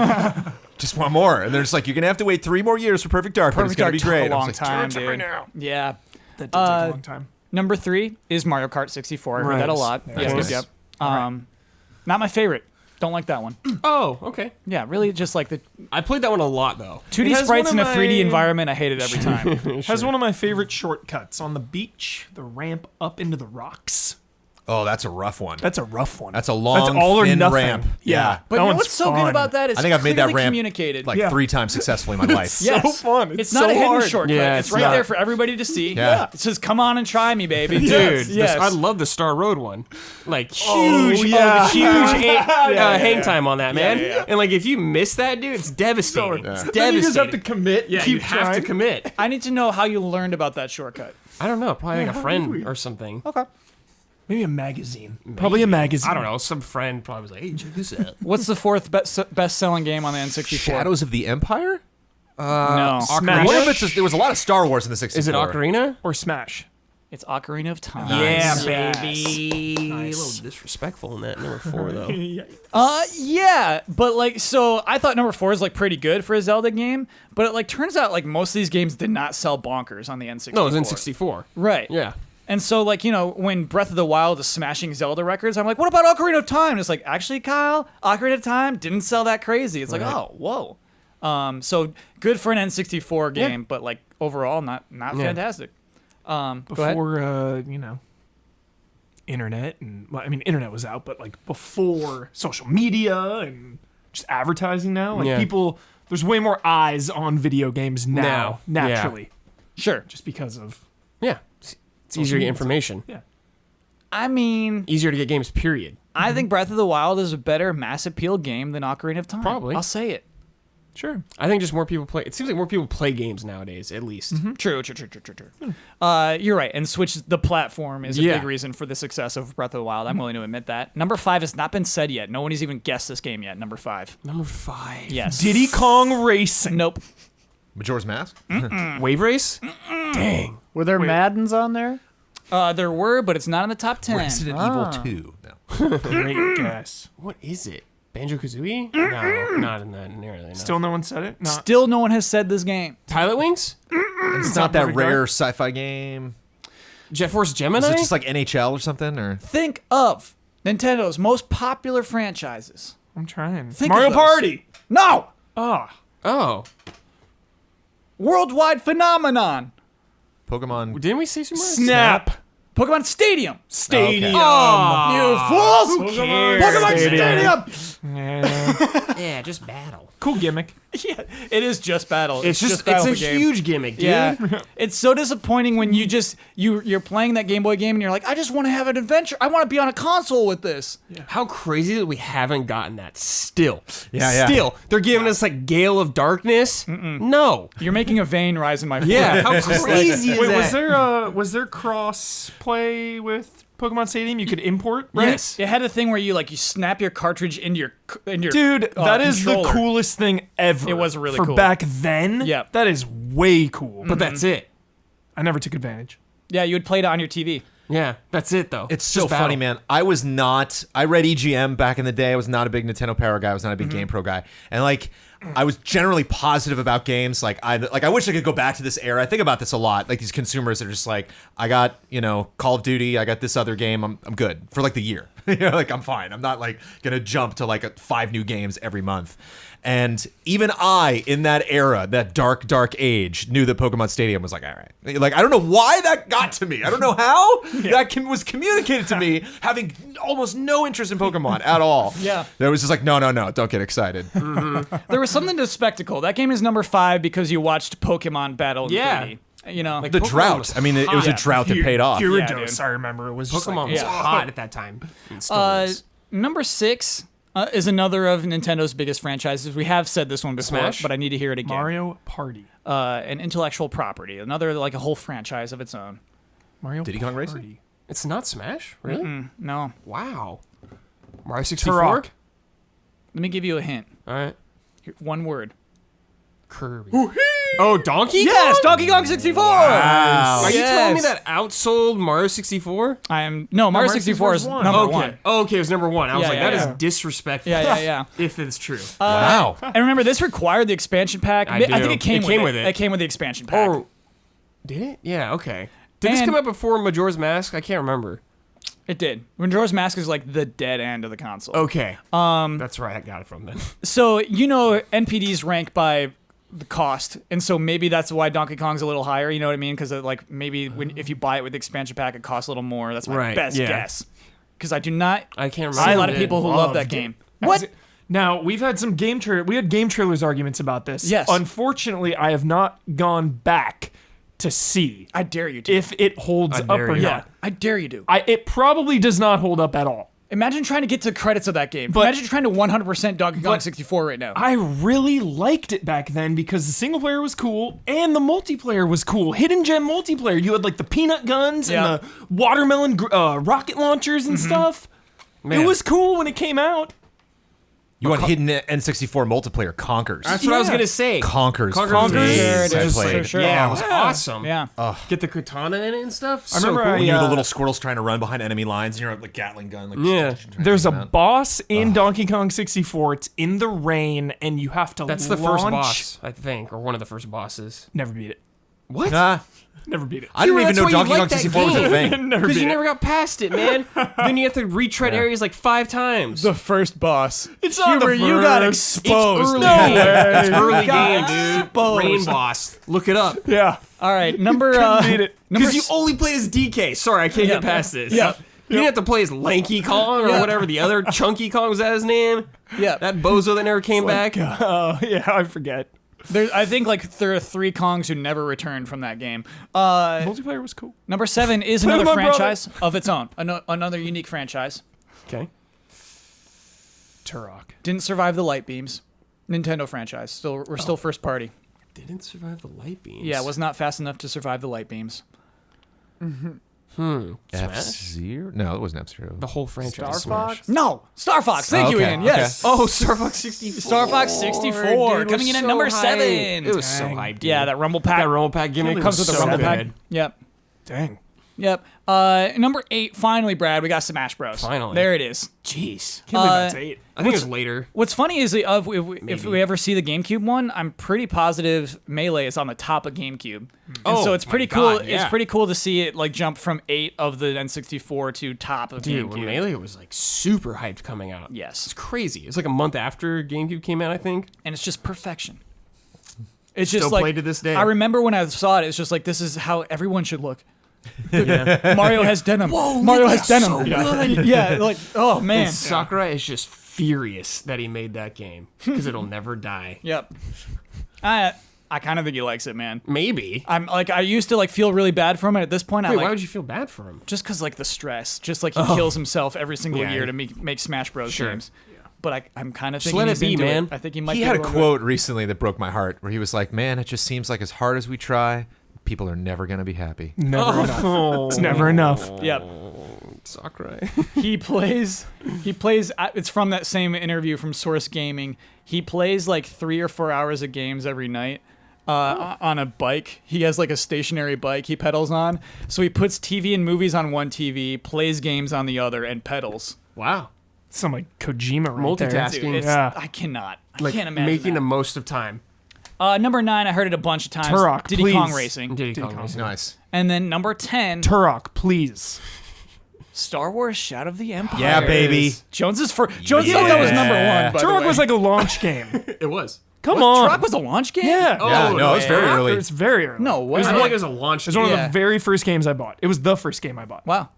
Just one more. And they're just like, you're going to have to wait 3 more years for Perfect Dark, but it's Perfect going Dark to be took great. a I long was like, time, "Do it right dude. now." Yeah. That did take a long time. Number 3 is Mario Kart 64. I heard Right. that a lot. Nice. Yep. Not my favorite. Don't like that one. Oh, okay. Yeah, really just like the I played that one a lot, though. 2D It has sprites in one a of 3D my- environment. I hate it every time. Has one of my favorite shortcuts on the beach, the ramp up into the rocks. oh, that's a rough one. That's a rough one. That's a long, That's all or thin nothing. ramp. Yeah. But That you know one's what's so fun. good about that? It's I think I've made that clearly ramp communicated. like Yeah. 3 times successfully in my life. So fun. It's not so a hidden hard. shortcut. Yeah, it's it's right not. there for everybody to see. Yeah. It says, "Come on and try me, baby." Dude, yes. I love the Star Road one. Like, huge, yeah. huge hang time on that, man. And, like, if you miss that, dude, it's devastating. It's devastating. Then you just have to commit. yeah, keep you have trying. to commit. I need to know how you learned about that shortcut. I don't know, probably like a how friend did we? or something. Okay. Maybe a magazine. Probably a magazine. I don't know. Some friend probably was like, "Hey, check this out." What's the 4th best-selling game on the N64? Shadows of the Empire? No. Smash. What if it's there was a lot of Star Wars in the 64. Is it Ocarina? Or Smash. It's Ocarina of Time. Yeah, Yes. baby. A little disrespectful in that number 4 though. Yeah, but like, so I thought number 4 is like pretty good for a Zelda game, but it like turns out like most of these games did not sell bonkers on the N64. No, it was in 64. Right. Yeah. And so like, you know, when Breath of the Wild is smashing Zelda records, I'm like, what about Ocarina of Time? And it's like, actually, Kyle, Ocarina of Time didn't sell that crazy. It's like, oh, whoa. So good for an N64 game, but like overall, not fantastic. Go ahead. Before, internet and, well, I mean, internet was out, but like before social media and just advertising now, like Yeah. people, there's way more eyes on video games now, Now, yeah. naturally, Sure. just because of, Yeah. It's easier to get information. yeah. I mean, Easier to get games, period. I think Breath of the Wild is a better mass appeal game than Ocarina of Time. Probably. I'll say it. Sure. I think just more people play. It seems like more people play games nowadays, at least. True. You're right. And Switch, the platform, is a Yeah. big reason for the success of Breath of the Wild. I'm willing to admit that. Number 5 has not been said yet. No one has even guessed this game yet. Number 5. Number 5. Yes. Diddy Kong Racing. Nope. Majora's Mask? Wave Race? Dang. Were there Maddens on there? There were, but it's not in the top 10. Resident Evil 2. No. Great guess. What is it? Banjo-Kazooie? No, not in that nearly. No. Still no one said it? No. Still no one has said this game. Pilot Wings? It's not that rare sci-fi game. Jet Force Gemini? Is it just like NHL or something? Or Think of Nintendo's most popular franchises. I'm trying. Think Mario of those. Party. No! Oh. Oh. Worldwide phenomenon. Pokemon. Didn't we say Super Mario? Snap. Pokemon Stadium. Stadium. You fools! Who cares? Pokemon Stadium. Stadium! Yeah. Yeah, just battle. Cool gimmick. Yeah, it is just battle. It's just battle it's a the game. huge gimmick, dude. Yeah, it's so disappointing when you're playing that Game Boy game and you're like, I just want to have an adventure. I want to be on a console with this. How crazy that we haven't gotten that still. Yeah. Still. They're giving us like Gale of Darkness. No. You're making a vein rise in my forehead. Yeah, how crazy is Wait, that? was there cross play with Pokemon Stadium? You could import, Right? Yes. It had a thing where you snap your cartridge into your Dude, that is the controller. coolest thing ever. It was really for cool. back then. Yeah. That is way cool. But that's it. I never took advantage. Yeah, you would play it on your TV. Yeah, that's it though. It's so Just battle. funny, man. I read EGM back in the day. I was not a big Nintendo Power guy. I was not a big GamePro guy. And I was generally positive about games. I wish I could go back to this era. I think about this a lot. Like these consumers that are just like, I got, Call of Duty, I got this other game, I'm good for the year. I'm fine. I'm not gonna jump to 5 new games every month. And even I, in that era, that dark age, knew that Pokemon Stadium was all right. I don't know why that got to me. I don't know how that was communicated to me, having almost no interest in Pokemon at all. Yeah. It was just no, don't get excited. There was something to spectacle. That game is number 5 because you watched Pokemon Battle Yeah. Infinity. The Pokemon drought. was I mean, it was a drought that paid off. Gyarados, dude. I remember. It was just Pokemon was Yeah. hot at that time. It still is. Number 6 is another of Nintendo's biggest franchises. We have said this one before, Smash? but I need to hear it again. Mario Party. An intellectual property. Another a whole franchise of its own. Mario Diddy Kong Party. Racing? It's not Smash? Really? No. Wow. Mario 64? Turok. Let me give you a hint. All right. Here, one word. Kirby. Oh, Donkey Kong? Yes, Donkey Kong 64. Wow. Are you telling me Yes. that outsold Mario 64? Mario Mario 64 is 64 is number Okay. 1. Oh, okay, it was number 1. I was Yeah, like, yeah, that is yeah. disrespectful. Yeah. If it's true. Wow. And remember, this required the expansion pack. I think do. it came, It came with with it. it. It came with the expansion pack. Or did it? Yeah, okay. Did this And- come out before Majora's Mask? I can't remember. It did. Majora's Mask is the dead end of the console. Okay. That's where I got it from then. So, NPDs rank by the cost, and so maybe that's why Donkey Kong's a little higher, you know what I mean? Because maybe if you buy it with the expansion pack, it costs a little more. That's my Right, best yeah. guess. Because I do not I can't see remember. a lot of people who love that loved game. it. What? Now, we've had some we had game trailers arguments about this. Yes. Unfortunately, I have not gone back to see I dare you to. if it holds I up dare or you. not. I dare you to. It probably does not hold up at all. Imagine trying to get to credits of that game. But- Imagine trying to 100% Donkey Kong but 64 right now. I really liked it back then because the single player was cool and the multiplayer was cool. Hidden gem multiplayer. You had the peanut guns Yeah. and the watermelon rocket launchers and stuff. Man. It was cool when it came out. You want hidden N64 multiplayer Conkers. That's what I was Yeah. going to say. Conkers. Conkers. Days There it I is, played. for sure. Yeah, it was Yeah. awesome. Yeah. Get the katana in it and stuff. I remember so When cool. you're the Yeah. little squirrels trying to run behind enemy lines and you're like Gatling gun. Yeah. There's a trying to take boss in Donkey Kong 64. It's in the rain, and you have to That's the first launch- boss, I think, or one of the first bosses. Never beat it. What? Nah, Never beat it. I didn't even that's know why you Donkey like Kong that 64 was a game. thing. Never Because beat you it. never got past it, man. Then you have to retread areas 5 times. The first boss. It's not the Huber, you got first. exposed. early No game. way. It's early Got game, dude. exposed. Rain boss. Look it up. Yeah. All right, number beat it. Because you only played as DK. Sorry, I can't Yeah. get past this. Yeah. You didn't have to play as Lanky Kong or Yeah. whatever the other Chunky Kong was that his name. Yeah. That bozo that never came back. Oh, yeah, I forget. I think there are 3 Kongs who never returned from that game. Multiplayer was cool. Number 7 is Play with another my brother. franchise of its own. Another unique franchise. Okay. Turok. Didn't survive the light beams. Nintendo franchise. We're still first party. Didn't survive the light beams. Yeah, was not fast enough to survive the light beams. F-Zero? No, it wasn't F-Zero. The whole franchise. Star Fox? No, Star Fox. Thank you, okay, Ian. Yes. Oh, Star Fox 64. Star Fox 64 Dude, it coming was in at so number hyped. 7. It was so hyped, dude. Yeah, that Rumble Pack. That Rumble Pack gimmick It comes with was the so Rumble Pack. good. Yep. Dang. Yep. Number 8, finally, Brad, we got Smash Bros. Finally. There it is. Jeez. Can't believe that's 8. I think it was later. What's funny is if we ever see the GameCube one, I'm pretty positive Melee is on the top of GameCube. And so it's pretty my cool. God, yeah. It's pretty cool to see it like jump from 8 of the N64 to top of Dude, when GameCube. Melee was like super hyped coming out. Yes. It's crazy. It's like a month after GameCube came out, I think. And it's just perfection. It's Still just like played to this day. I remember when I saw it, it's just like this is how everyone should look. Mario has denim. Whoa, Mario look, has that's denim. so good. Yeah, like oh man. And Sakurai is just furious that he made that game because it'll never die. Yep. I kind of think he likes it, man. Maybe. I'm like I used to like feel really bad for him, and at this point, Wait, I why like would you feel bad for him? just because like the stress, just like he kills himself every single Yeah. year to make Smash Bros. Sure. games. But I'm kind of Just thinking let it he's be, into man. I think he might. He be had a little quote recently that broke my heart where he was like, man, it just seems like as hard as we try, people are never going to be happy. Never enough. It's never enough. bit. Yep. Sakurai. He plays. It's from that same interview from Source Gaming. He plays like 3 or 4 hours of games every night. On a bike. He has like a stationary bike he pedals on. So he puts TV and movies on one TV, plays games on the other, and pedals. Wow. Some like Kojima right there. Multitasking. Dude, it's, Yeah. I cannot. I Like can't imagine making that. the most of time. Number 9, I heard it a bunch of times. Turok, Diddy please. Kong Racing. Diddy Kong Racing. Nice. And then number 10, Turok, please. Star Wars Shadow of the Empire. Yeah, baby. Jones thought that was number 1. By the Turok way. was like a launch game. It was. Come on. Turok was a launch game? Yeah. Yeah, no, it's very early. It's very early. No way. It was, I like, feel like it was a launch. it was one of Yeah. the very first games I bought. It was the first game I bought. Wow.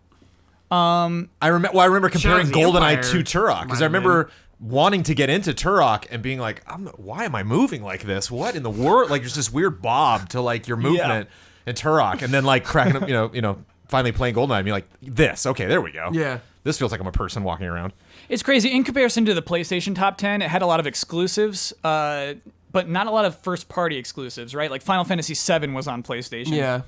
I remember comparing Shadow of the GoldenEye Empire to Turok because I remember wanting to get into Turok and being like, why am I moving like this? What in the world? Like, there's this weird bob to like your movement in Turok, and then like cracking up, finally playing GoldenEye and being like, this. Okay, there we go. Yeah. This feels like I'm a person walking around. It's crazy. In comparison to the PlayStation Top 10, it had a lot of exclusives, but not a lot of first-party exclusives, right? Like Final Fantasy VII was on PlayStation. Yeah.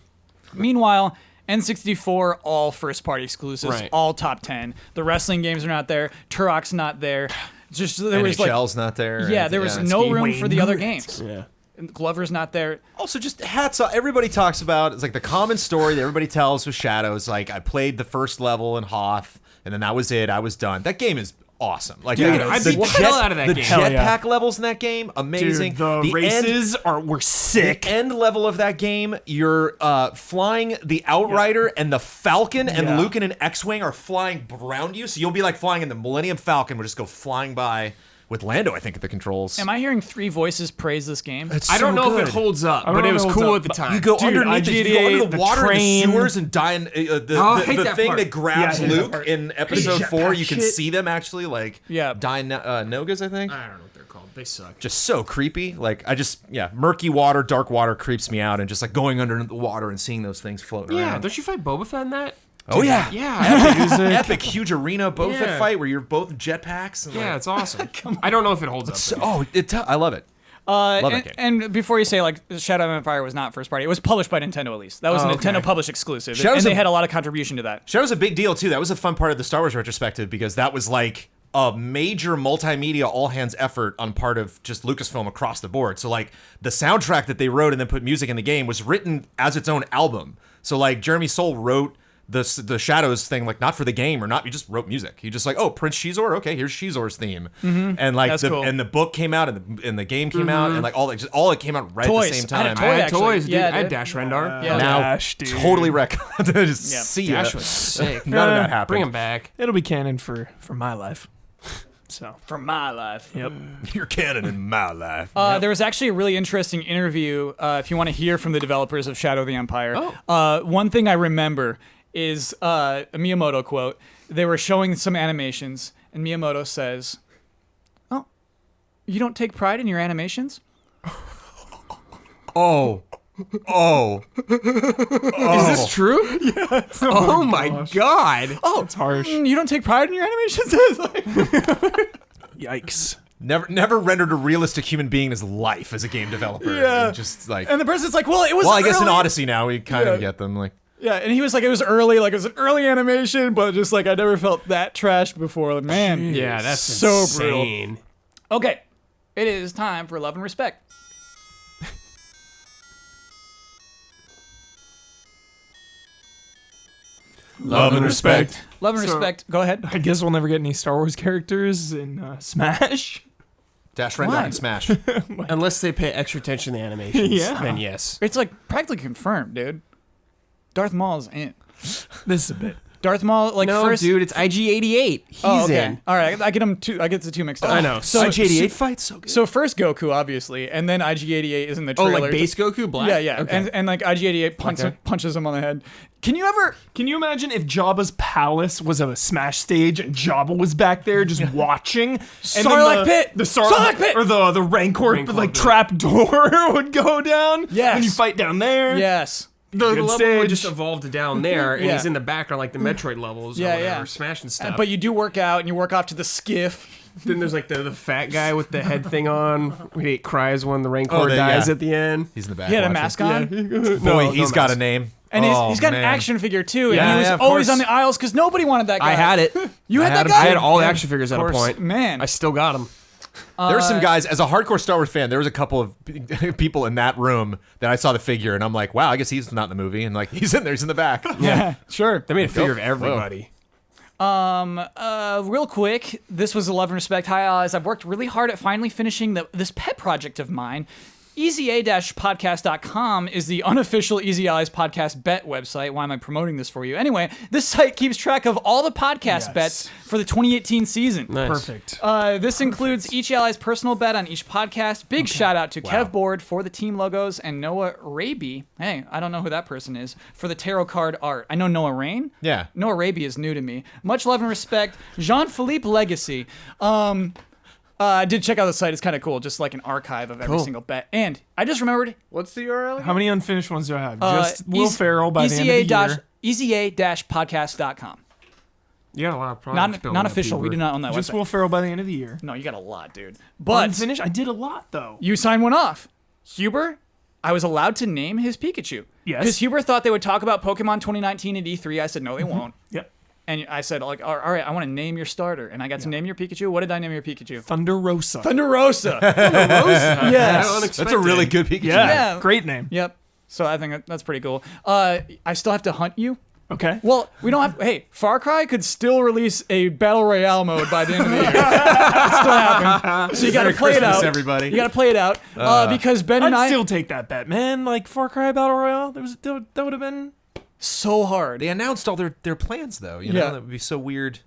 Meanwhile, N64, all first-party exclusives, Right. all top 10. The wrestling games are not there. Turok's not there. Just there was like NHL's not there. yeah, there was no room for the other games. Yeah. And Glover's not there. Also, just hats off. Everybody talks about it's like the common story that everybody tells with Shadows. Like, I played the first level in Hoth, and then that was it. I was done. That game is awesome. Like, Dude, I beat the hell out of that the game. Hell yeah. jetpack levels in that game, amazing. Dude, the races were sick. The end level of that game, you're flying the Outrider and the Falcon, and Yeah. Luke and an X-wing are flying around you. So you'll be like flying in the Millennium Falcon, will just go flying by with Lando, I think, at the controls. Am I hearing 3 voices praise this game? It's I don't so know if good. it holds up, don't but know it if was it holds cool up, at the but time. You go Dude, underneath IGDA, you go under the the water train. in the sewers and die in I the hate that thing part. that grabs Yeah, I hate that Luke part. in episode Jetpack 4. You can shit. see them actually like Yeah. dying Nogas, I think. I don't know what they're called. They suck. Just so creepy. Like murky water, dark water creeps me out, and just like going under the water and seeing those things floating Yeah, around. don't you fight Boba Fett in that? Oh yeah, Yeah. epic huge arena Boba Fett Yeah. fight where you're both jetpacks. And Yeah, like, it's awesome. I don't know if it holds up. though. I love it. Love that game. And before you say like Shadow of Empire was not first party, it was published by Nintendo at least. That was a okay. Nintendo published exclusive, Shadow's and they a- had a lot of contribution to that. Shadow's a big deal too. That was a fun part of the Star Wars retrospective because that was like a major multimedia all hands effort on part of just Lucasfilm across the board. So like the soundtrack that they wrote and then put music in the game was written as its own album. So like Jeremy Soule wrote the Shadows thing, like not for the game or not, you just wrote music. You just like, oh, Prince Shizor, okay, here's Shizor's theme, and like That's cool. and the book came out and the game came out and like all it came out right Toys. at the same I had a time. toy, I had actually. toys, dude. Yeah, I had dude. Dash Rendar. Yeah. Now Dash, dude. totally recommend to just Yeah. see Dash it. was sick. None of that happened. Bring him back. It'll be canon for my life. So, For my life. yep. You're canon in my life. There was actually a really interesting interview. If you want to hear from the developers of Shadow of the Empire, one thing I remember is a Miyamoto quote. They were showing some animations, and Miyamoto says, "Oh, you don't take pride in your animations?" Oh. Is this true? Yes. Oh my god. It's harsh. You don't take pride in your animations? It's like- Yikes. Never rendered a realistic human being in his life as a game developer. Yeah. And just like, and the person's like, "Well, it was." well, I guess in early." Odyssey now we kind of get them. Like, Yeah, and he was like, it was early, like it was an early animation, but just like I never felt that trashed before. Like, man, Yeah, that's so insane. brutal. Okay, it is time for love and respect. Love and respect. Love and So- respect. Go ahead. I guess we'll never get any Star Wars characters in Smash. Dash right Why? down and smash. Unless they pay extra attention to the animations, Yeah. then yes. It's like practically confirmed, dude. Darth Maul's in. This is a bit. Darth Maul, like No, first. dude, it's IG-88. He's Oh, okay. in. All right, I get them two. I get the two mixed up. I know. So IG-88 fight's so good. So first Goku, obviously, and then IG-88 is in the Oh, trailer. like base Goku Black? Yeah, yeah, Okay. and like IG-88 punches him on the head. Can you ever? Can you imagine if Jabba's palace was a Smash stage and Jabba was back there just watching? And then Sarlacc pit! The Sarlacc pit! Or the Rancor Rancor like pit. trap door would go down. Yes. When you fight down there. Yes. The The level stage. would just evolved down there, and Yeah. he's in the background like the Metroid levels Yeah, or whatever, yeah. smashing stuff. But you do work out, and you work off to the skiff. Then there's like the fat guy with the head thing on. When he cries when the Rancor Oh, dies yeah. at the end. He's in the back. He had a watching. mask on, Boy, No, he's no got mask. a name. and Oh, he's got man. an action figure too, and Yeah, he was yeah, of always course. on the aisles because nobody wanted that guy. I had it. You had that him. guy? I had all the action figures at a course. point. Man. I still got them. There were some guys, as a hardcore Star Wars fan, there was a couple of people in that room that I saw the figure, and I'm like, wow, I guess he's not in the movie. And like, he's in there, he's in the back. Yeah, sure. They made a figure of everybody. Real quick, this was a love and respect. Hi, Allies. I've worked really hard at finally finishing this pet project of mine. EZA-podcast.com is the unofficial Easy Allies podcast bet website. Why am I promoting this for you? Anyway, this site keeps track of all the podcast bets for the 2018 season. Nice. Perfect. This includes each ally's personal bet on each podcast. Big shout out to Kev Board for the team logos and Noah Raby. Hey, I don't know who that person is. For the tarot card art. I know Noah Rain. Yeah. Noah Raby is new to me. Much love and respect. Jean-Philippe Legacy. I did check out the site. It's kind of cool. Just like an archive of every single bet. And I just remembered. What's the URL? How many unfinished ones do I have? Just Will Ferrell by the end of the year. EZA-podcast.com. You got a lot of products. building Not up, official. We Hubert. do not own that Just website. Will Ferrell by the end of the year. No, you got a lot, dude. But Unfinished? I did a lot though. you signed one off. Huber, I was allowed to name his Pikachu. Yes. Because Huber thought they would talk about Pokemon 2019 at E3. I said, no, they won't. Yep. And I said, like, all right, I want to name your starter. And I got to name your Pikachu. What did I name your Pikachu? Thunder Rosa. Thunder Rosa. How yes. unexpected. That's a really good Pikachu. Yeah. Great name. Yep. So I think that's pretty cool. I still have to hunt you. Okay. Well, we don't have. Hey, Far Cry could still release a battle royale mode by the end of the year. It's still happening. So you got to play it Christmas, out. everybody. You got to play it out because Ben and I'd I still take that bet, man. Like Far Cry Battle Royale, that would have been. so hard. They announced all their plans, though. You know, Yeah. that would be so weird.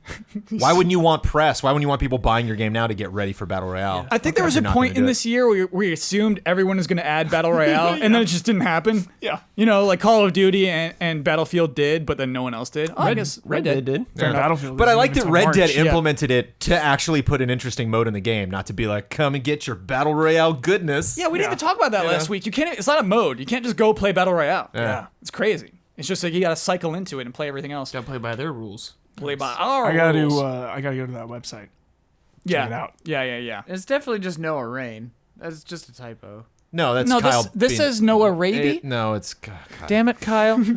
Why wouldn't you want press? Why wouldn't you want people buying your game now to get ready for Battle Royale? I think there was a You're not point gonna in do this year where we assumed everyone was going to add Battle Royale, and then it just didn't happen. Yeah. You know, like Call of Duty and Battlefield did, but then no one else did. Oh, I guess Red Dead did. Fair Battlefield. But I isn't like even that till Red March. Dead Yeah. implemented it to actually put an interesting mode in the game, not to be like, come and get your Battle Royale goodness. Yeah, we didn't even talk about that last week. You can't. It's not a mode. You can't just go play Battle Royale. Yeah. It's crazy. It's just like you got to cycle into it and play everything else. Got to play by their rules. Play by our I gotta rules. I gotta go to that website. yeah. it out. Yeah. It's definitely just Noah Rain. That's just a typo. No, that's No, Kyle. this being- says Noah Raby. No, it's God. Damn it, Kyle. He's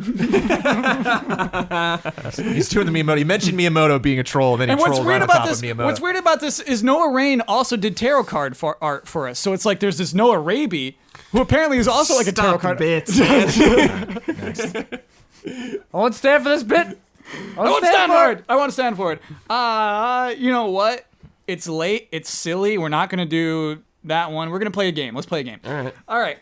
doing the Miyamoto. He mentioned Miyamoto being a troll, and then he And what's trolled weird right on about top this? of Miyamoto. What's weird about this is Noah Rain also did tarot card art for us. So it's like there's this Noah Raby, who apparently is also like a tarot Stop card. bits. I won't stand for this bit. I want to stand for it. I want to stand for it. You know what? It's late. It's silly. We're not gonna do that one. We're gonna play a game. Let's play a game. All right.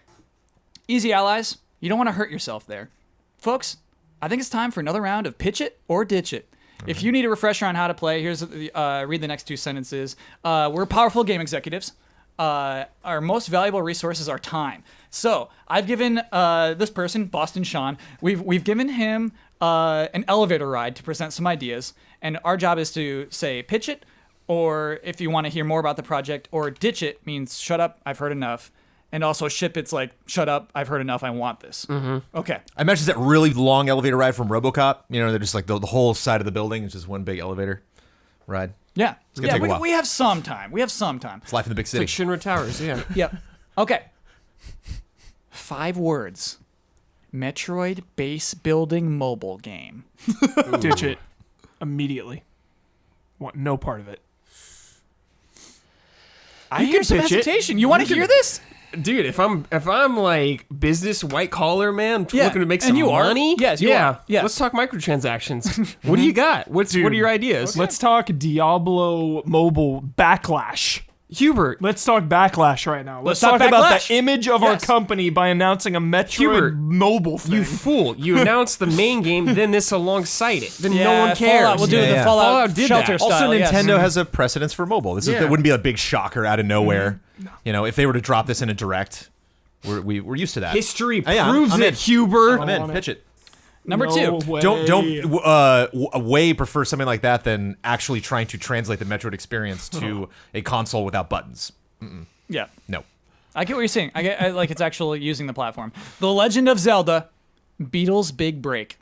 Easy Allies. You don't want to hurt yourself there, folks. I think it's time for another round of Pitch It or Ditch It. If you need a refresher on how to play, here's read the next two sentences. We're powerful game executives. Our most valuable resource is our time. So I've given this person, Boston Sean, we've given him an elevator ride to present some ideas, and our job is to say pitch it, or if you want to hear more about the project, or ditch it means shut up, I've heard enough, and also ship it's like shut up, I've heard enough, I want this. Okay. I imagine that really long elevator ride from RoboCop. You know, they're just like the whole side of the building is just one big elevator ride. Yeah. gonna take a while. We have some time. It's life in the big city. Like Shinra Towers, yeah. Yep. Okay. 5 words. Metroid base building mobile game. Ditch it immediately. Want no part of it. I hear some pitch it. hesitation. You want to hear this? Dude, if I'm like business white collar man Yeah, looking to make and some you are. money, Yes, you yeah, are. Yes. let's talk microtransactions. What do you got? What are your ideas? Let's talk Diablo mobile backlash. Hubert, Let's talk backlash right now. Let's talk talk about Backlash. the image of our Yes. company by announcing a Metroid Hubert, mobile thing. you fool! You announced the main game, then this alongside it. Then no Yeah, one cares. Fallout. We'll do Yeah, the yeah. Fallout did shelter that. style. Also, yes. Nintendo has a precedence for mobile. Yeah. That wouldn't be a big shocker out of nowhere. You know, if they were to drop this in a direct, we're used to that. History Hey, I'm proves in. it, Hubert. I'm in. Pitch it. Number No 2. way. Don't way prefer something like that than actually trying to translate the Metroid experience to a console without buttons. Yeah. No. I get what you're saying. I like it's actually using the platform. The Legend of Zelda, Beatles Big Break.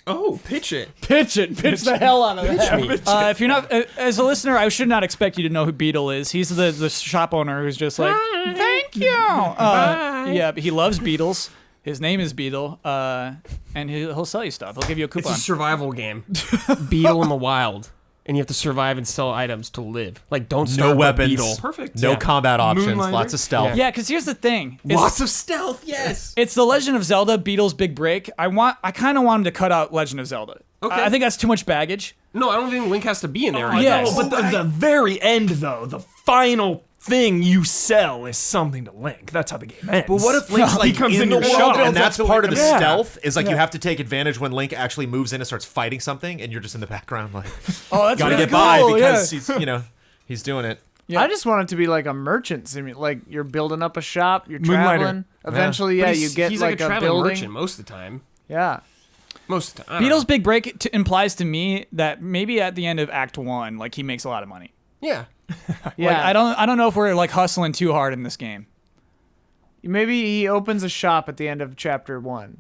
Oh, pitch it. Pitch it. Pitch the hell out of that. me. If you're not, as a listener, I should not expect you to know who Beetle is. He's the shop owner who's just like, thank you. Yeah, but he loves Beatles. His name is Beetle, and he'll sell you stuff. He'll give you a It's coupon. a survival game. Beetle in the wild. And you have to survive and sell items to live. Like, don't No start weapons. Beetle. Perfect. No Yeah. combat options. Moonlighter? Lots of stealth. Yeah, because here's the thing. Lots of stealth, yes. It's the Legend of Zelda, Beatles Big Break. I kind of want him to cut out Legend of Zelda. Okay. I think that's too much baggage. No, I don't think Link has to be in there. yes. No, but the very end, though, the final thing you sell is something to Link. That's how the game ends. But what if Link's like comes in in the your world, shop. and that's part of the Yeah. stealth? Is like you have to take advantage when Link actually moves in and starts fighting something, and you're just in the background like, Oh, that's gotta really get by cool, because yeah. he's he's doing it. Yeah. I just want it to be like a merchant simulator. Like you're building up a shop, you're Moonlighter. traveling. Eventually, But yeah, he's- you get he's like a a traveling building. merchant most of the time. Yeah. Most of the time. I don't Beatles know. Big Break implies to me that maybe at the end of Act 1, like he makes a lot of money. Yeah. Yeah. Like, I don't know if we're like hustling too hard in this game. Maybe he opens a shop at the end of chapter 1.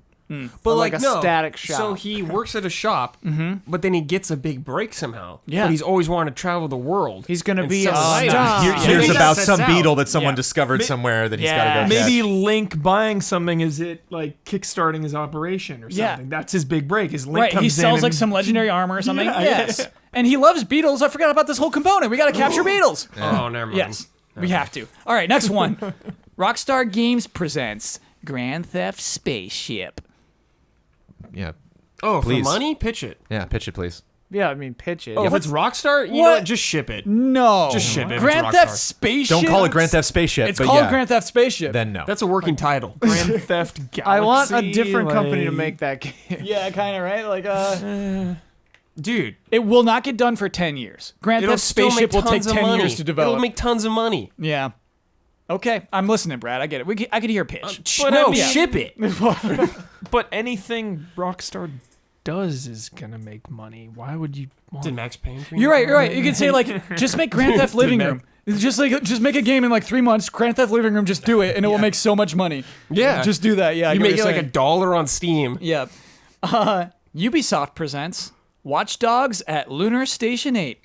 But like like a no. static shop. So he works at a shop, but then he gets a big break somehow. Yeah. But he's always wanted to travel the world. He's gonna and be sell a items. star. Here- Yeah. Here's Maybe about that some sets beetle out. that someone Yeah. discovered somewhere that he's Yeah. got to go Maybe catch. Link buying something is it like kickstarting his operation or Yeah. something. That's his big break. Is Link Right, comes he in sells and like some legendary armor or something. Yeah, Yes. yeah. And he loves Beatles. I forgot about this whole component. We got to capture Beatles. Oh, never mind. Yes, we have to. All right, next one. Rockstar Games presents Grand Theft Spaceship. Yeah, Oh, Please. for money? Pitch it. yeah. Pitch it, please. Yeah, I mean, pitch it. Oh, if it's Rockstar, you know What? what? Just ship it. No. Just ship it if it's Grand Rockstar. Theft Spaceship. Don't call it Grand Theft Spaceship. It's but called yeah, Grand Theft Spaceship. Then no. That's a working title. Grand Theft Galaxy. I want a different company to like- make that game. Yeah, kind of right. Like, Dude, it will not get done for 10 years. Grand it'll Theft still Spaceship make will take tons of 10 money. years to develop. It'll make tons of money. Yeah. Okay, I'm listening, Brad. I get it. I could hear a pitch. But no, ship it. But anything Rockstar does is gonna make money. Why would you want Did Max Payne? You're right. You're right. You could say like, just make Grand Theft Living Room. Just make a game in like 3 months. Grand Theft Living Room. Just do it, and it will make so much money. Yeah. Just do that. Yeah. I You get what make it you're like saying. $1 on Steam. Yeah. Ubisoft presents Watch Dogs at Lunar Station 8.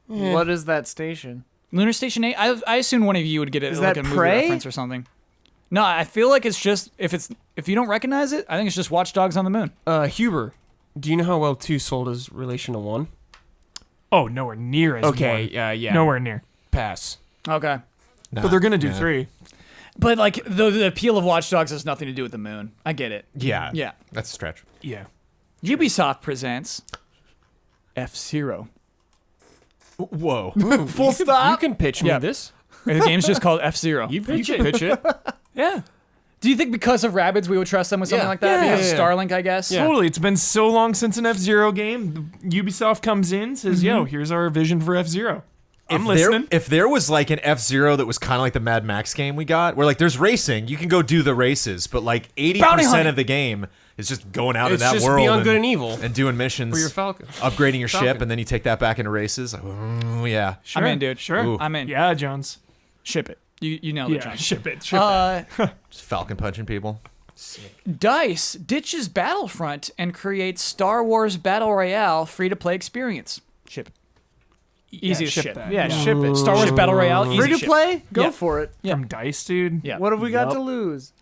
What is that station? Lunar Station 8. I assume one of you would get it Is like that a movie Prey? reference or something. No, I feel like it's just if you don't recognize it, I think it's just Watch Dogs on the moon. Huber, do you know how well 2 sold is relation to 1? Oh, nowhere near as Okay, one. yeah. Nowhere near. Pass. Okay. But they're gonna do Yeah. 3. But like the appeal of Watch Dogs has nothing to do with the moon. I get it. Yeah. Yeah. That's a stretch. Yeah. Ubisoft presents F-Zero. Whoa. Full stop. You can pitch me Yeah. this. The game's just called F-Zero. You can pitch it. Yeah. Do you think because of Rabbids we would trust them with something Yeah. like that? Yeah, Because of yeah, Starlink, I guess. Yeah. Totally. It's been so long since an F-Zero game. Ubisoft comes in, says, "Yo, here's our vision for F-Zero." I'm listening. If there was like an F-Zero that was kind of like the Mad Max game we got, where like there's racing, you can go do the races, but like 80% hunting. of the game is just going out It's in that just world beyond good and evil and doing missions, for your Falcon. upgrading your ship, Falcon. and then you take that back into races. Like, oh, yeah. I'm in, dude. Sure. Ooh. I'm in. Yeah, Jones. Ship it. You nailed it, Yeah, John. ship it. Ship it. Just Falcon punching people. DICE ditches Battlefront and creates Star Wars Battle Royale free-to-play experience. Ship it. Easy as ship shit. that. Yeah, ship it. Star Wars Battle Royale, easy Free to shit. play? Go Yeah. for it. Yeah. From Dice, dude. Yeah. What have we got Yup. to lose?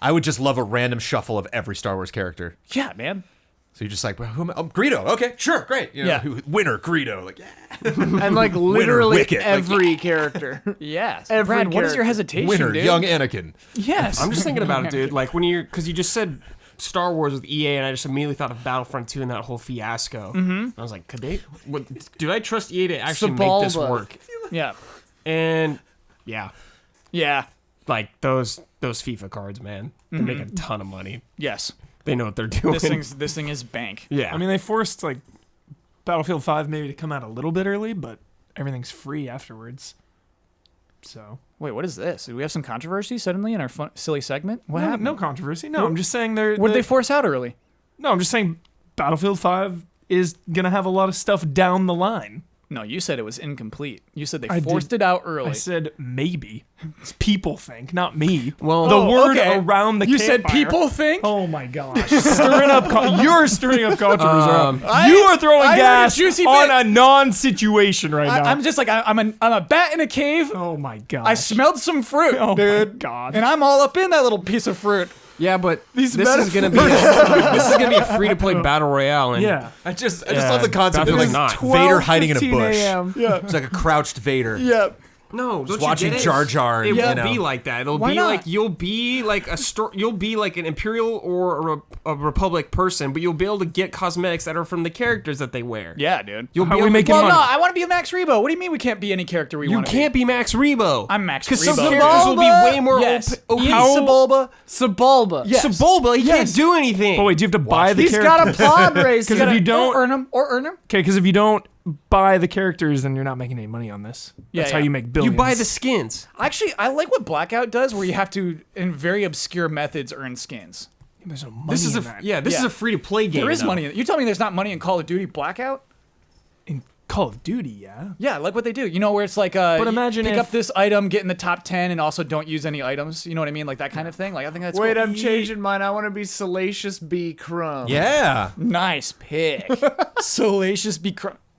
I would just love a random shuffle of every Star Wars character. Yeah, man. So you're just like, well, who am I? Oh, Greedo. Okay, sure, great. You know, Yeah. winner, Greedo. Like, yeah. And like literally Wicket, like, every character. Yes. Every Brad, what is your character. hesitation, Winner, dude? young Anakin. Yes. I'm just thinking about it, dude. Like when because you just said Star Wars with EA, and I just immediately thought of Battlefront 2 and that whole fiasco. Mm-hmm. I was like, could they? Did I trust EA to actually make this Sebulba. work? Yeah. And yeah, Yeah. like those FIFA cards, man, they make a ton of money. Yes. They know what they're doing. This thing is bank. yeah, I mean, they forced like Battlefield 5 maybe to come out a little bit early, but everything's free afterwards. So Wait, what is this? Do we have some controversy suddenly in our silly segment? What no, happened? no controversy. No, I'm just saying What did they force out early? No, I'm just saying Battlefield 5 is gonna have a lot of stuff down the line. No, you said it was incomplete. You said they I forced did- it out early. I said maybe. It's people think, not me. Well, the Oh, word okay. around the You said campfire. people think? Oh my gosh! Stirring up. You're stirring up controversy. I- You are throwing I heard a gas juicy on bit. a non-situation right now. I'm just like, I'm a bat in a cave. oh my god! I smelled some fruit, Oh my dude. God. And I'm all up in that little piece of fruit. yeah, but this metaphors. is gonna be this is gonna be a free to play battle royale, and Yeah. I just Yeah, love the concept of Battlefield like is not. Vader hiding in a 12:15 bush. a.m. Yeah. It's like a crouched Vader. Yeah. no, don't watching you get it? Jar Jar, It you won't know. be like that. It'll Why be not? like you'll be like you'll be like an Imperial or a Republic person, but you'll be able to get cosmetics that are from the characters that they wear. Yeah, dude. You'll How be are we able to- making Well, money? no, I want to be a Max Rebo. What do you mean we can't be any character we You want to can't be Max Rebo. I'm Max because some Rebo. characters will be way more Yes. OP. Ian How- Sebulba. Sebulba. Yes. Sebulba, he Yes. can't do anything. Oh wait, do you have to buy the He's characters? got a pod race. Because if you don't, Or earn them. okay, because if you don't buy the characters, then you're not making any money on this. That's Yeah, how yeah. you make you billions. buy the skins. Actually, I like what Blackout does, where you have to, in very obscure methods, earn skins. There's no money This is in a that. this is Yeah. a free to play game. There is though. money. You tell me there's not money in Call of Duty Blackout? In Call of Duty, yeah. Yeah, I like what they do. You know, where it's like, But imagine pick if- up this item, get in the top 10, and also don't use any items. You know what I mean? Like that kind of thing. Like I think that's Wait, cool. I'm changing mine. I want to be Salacious B. Crumb. Yeah. Nice pick. Salacious be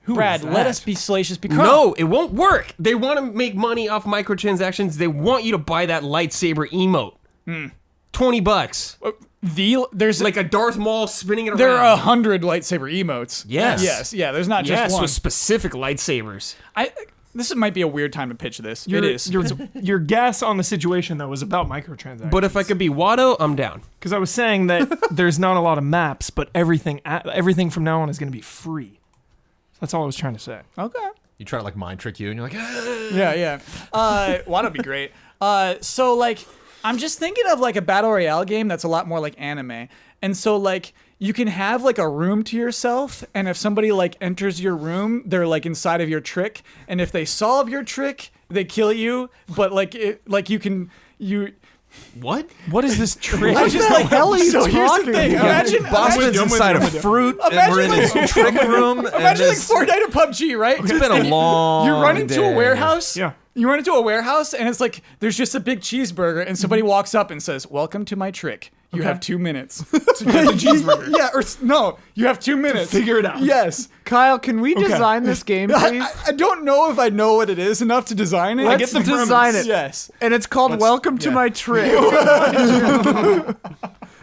Brad, is let that? us be Salacious be No, it won't work. They want to make money off microtransactions. They want you to buy that lightsaber emote. $20. There's Like a Darth Maul spinning it around. there are 100 lightsaber emotes. Yes. Yes. Yeah. There's not just yes, one. with specific lightsabers. This might be a weird time to pitch this. Your, It is. your guess on the situation though was about microtransactions. But if I could be Watto, I'm down. because I was saying that there's not a lot of maps, but everything from now on is going to be free. That's all I was trying to say. Okay. You try to like mind trick you, and you're like, ah. Yeah, yeah. Why'd be great? So like, I'm just thinking of like a battle royale game that's a lot more like anime, and so like you can have like a room to yourself, and if somebody like enters your room, they're like inside of your trick, and if they solve your trick, they kill you. But like you. What? What is this trick? I just like hell are you so here's the talking thing. about? Imagine Boston's inside a fruit, and we're in his trick room. and Imagine like this- Fortnite or PUBG, right? It's been a long. You run into a day. warehouse. Yeah. You run into a warehouse, and it's like there's just a big cheeseburger, and somebody walks up and says, "Welcome to my trick. You have 2 minutes to get the cheeseburger." Yeah, or no, you have 2 minutes. figure it out. Yes. Kyle, can we design this game, please? I don't know if I know what it is enough to design it. Let's design it. Yes. And it's called Welcome to yeah. My Trick.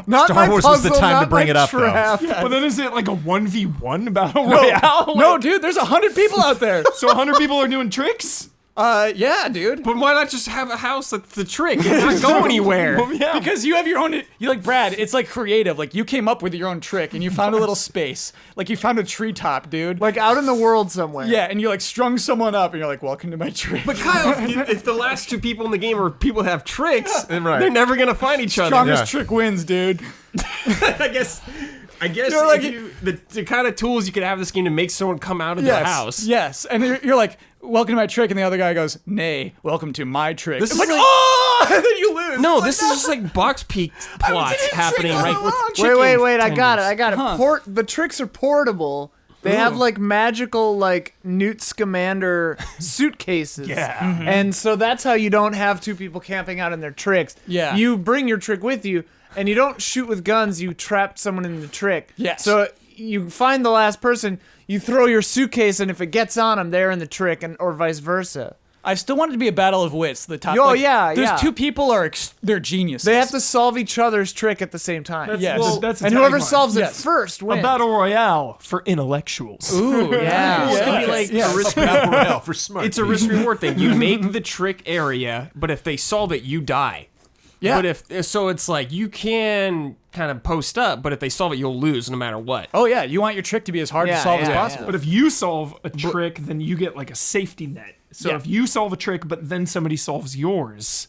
Not Star my Wars puzzle, was the time not to bring my it up, though. trap. But then is it like a 1v1 battle royale? No, dude, there's 100 people out there. So 100 people are doing tricks? Yeah, dude. But why not just have a house that's the trick and not go anywhere? Yeah. Because you have your own, you like Brad. It's like creative. Like you came up with your own trick, and you found a little space. Like you found a treetop, dude. Like out in the world somewhere. Yeah, and you like strung someone up, and you're like, "Welcome to my trick." But Kyle, if the last two people in the game are people that have tricks, Right. they're never gonna find each other. Strongest Yeah. trick wins, dude. I guess You're like- the kind of tools you could have this game to make someone come out of Yes, their house. yes. And you're like, "Welcome to my trick," and the other guy goes, "Nay, welcome to my trick." This It's is like, like- oh, and then you lose. No, It's this like, is just like box peak plots trick happening all right with along. chicken Wait, I got it. tenders. The tricks are portable. They have like magical like Newt Scamander suitcases. Yeah. And so that's how you don't have two people camping out in their tricks. Yeah. You bring your trick with you and you don't shoot with guns, you trap someone in the trick. Yes. So you find the last person, you throw your suitcase, and if it gets on them, they're in the trick, and or vice versa. I still want it to be a battle of wits. The top. Oh, yeah, Those yeah. two people are they're geniuses. They have to solve each other's trick at the same time. Yes. Well, that's a and whoever tagline. solves it Yes. first wins. A battle royale for intellectuals. Ooh, Yeah. It's gonna be like a risk. Battle Royale for smart. It's a risk reward thing. You make the trick area, but if they solve it, you die. Yeah. But so it's like you can kind of post up, but if they solve it, you'll lose no matter what. Oh yeah, you want your trick to be as hard to Yeah, solve as yeah, possible. But if you solve a trick, then you get like a safety net. So Yeah. if you solve a trick, but then somebody solves yours,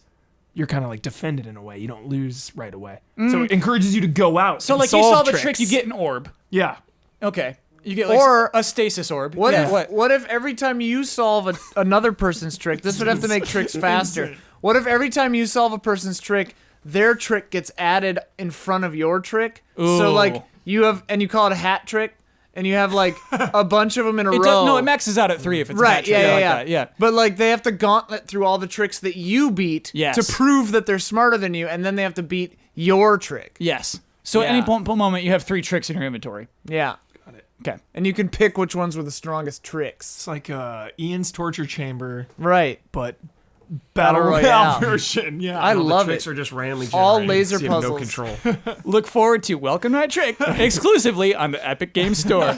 you're kind of like defended in a way. You don't lose right away. So it encourages you to go out. So and like you solve solve a tricks. trick, you get an orb. Yeah. Okay. You get like Or- a stasis orb. What Yeah. if what if every time you solve another person's trick, this would have to make tricks faster. What if every time you solve a person's trick, their trick gets added in front of your trick? So Ooh. like you call it a hat trick, and you have like a bunch of them in a It row. does, no, it maxes out at 3 if it's a Right, hat trick. yeah, I like yeah, that, yeah. But like they have to gauntlet through all the tricks that you beat Yes. to prove that they're smarter than you, and then they have to beat your trick. Yes. So at Yeah. any moment you have 3 tricks in your inventory. Yeah. Okay. And you can pick which ones were the strongest tricks. It's like Ian's torture chamber, Right. but Battle battle royale Royale. version. Yeah. I All the love tricks it. are just randomly All generated, laser so you have no puzzles. control. Look forward to Welcome to My Trick exclusively on the Epic Games Store.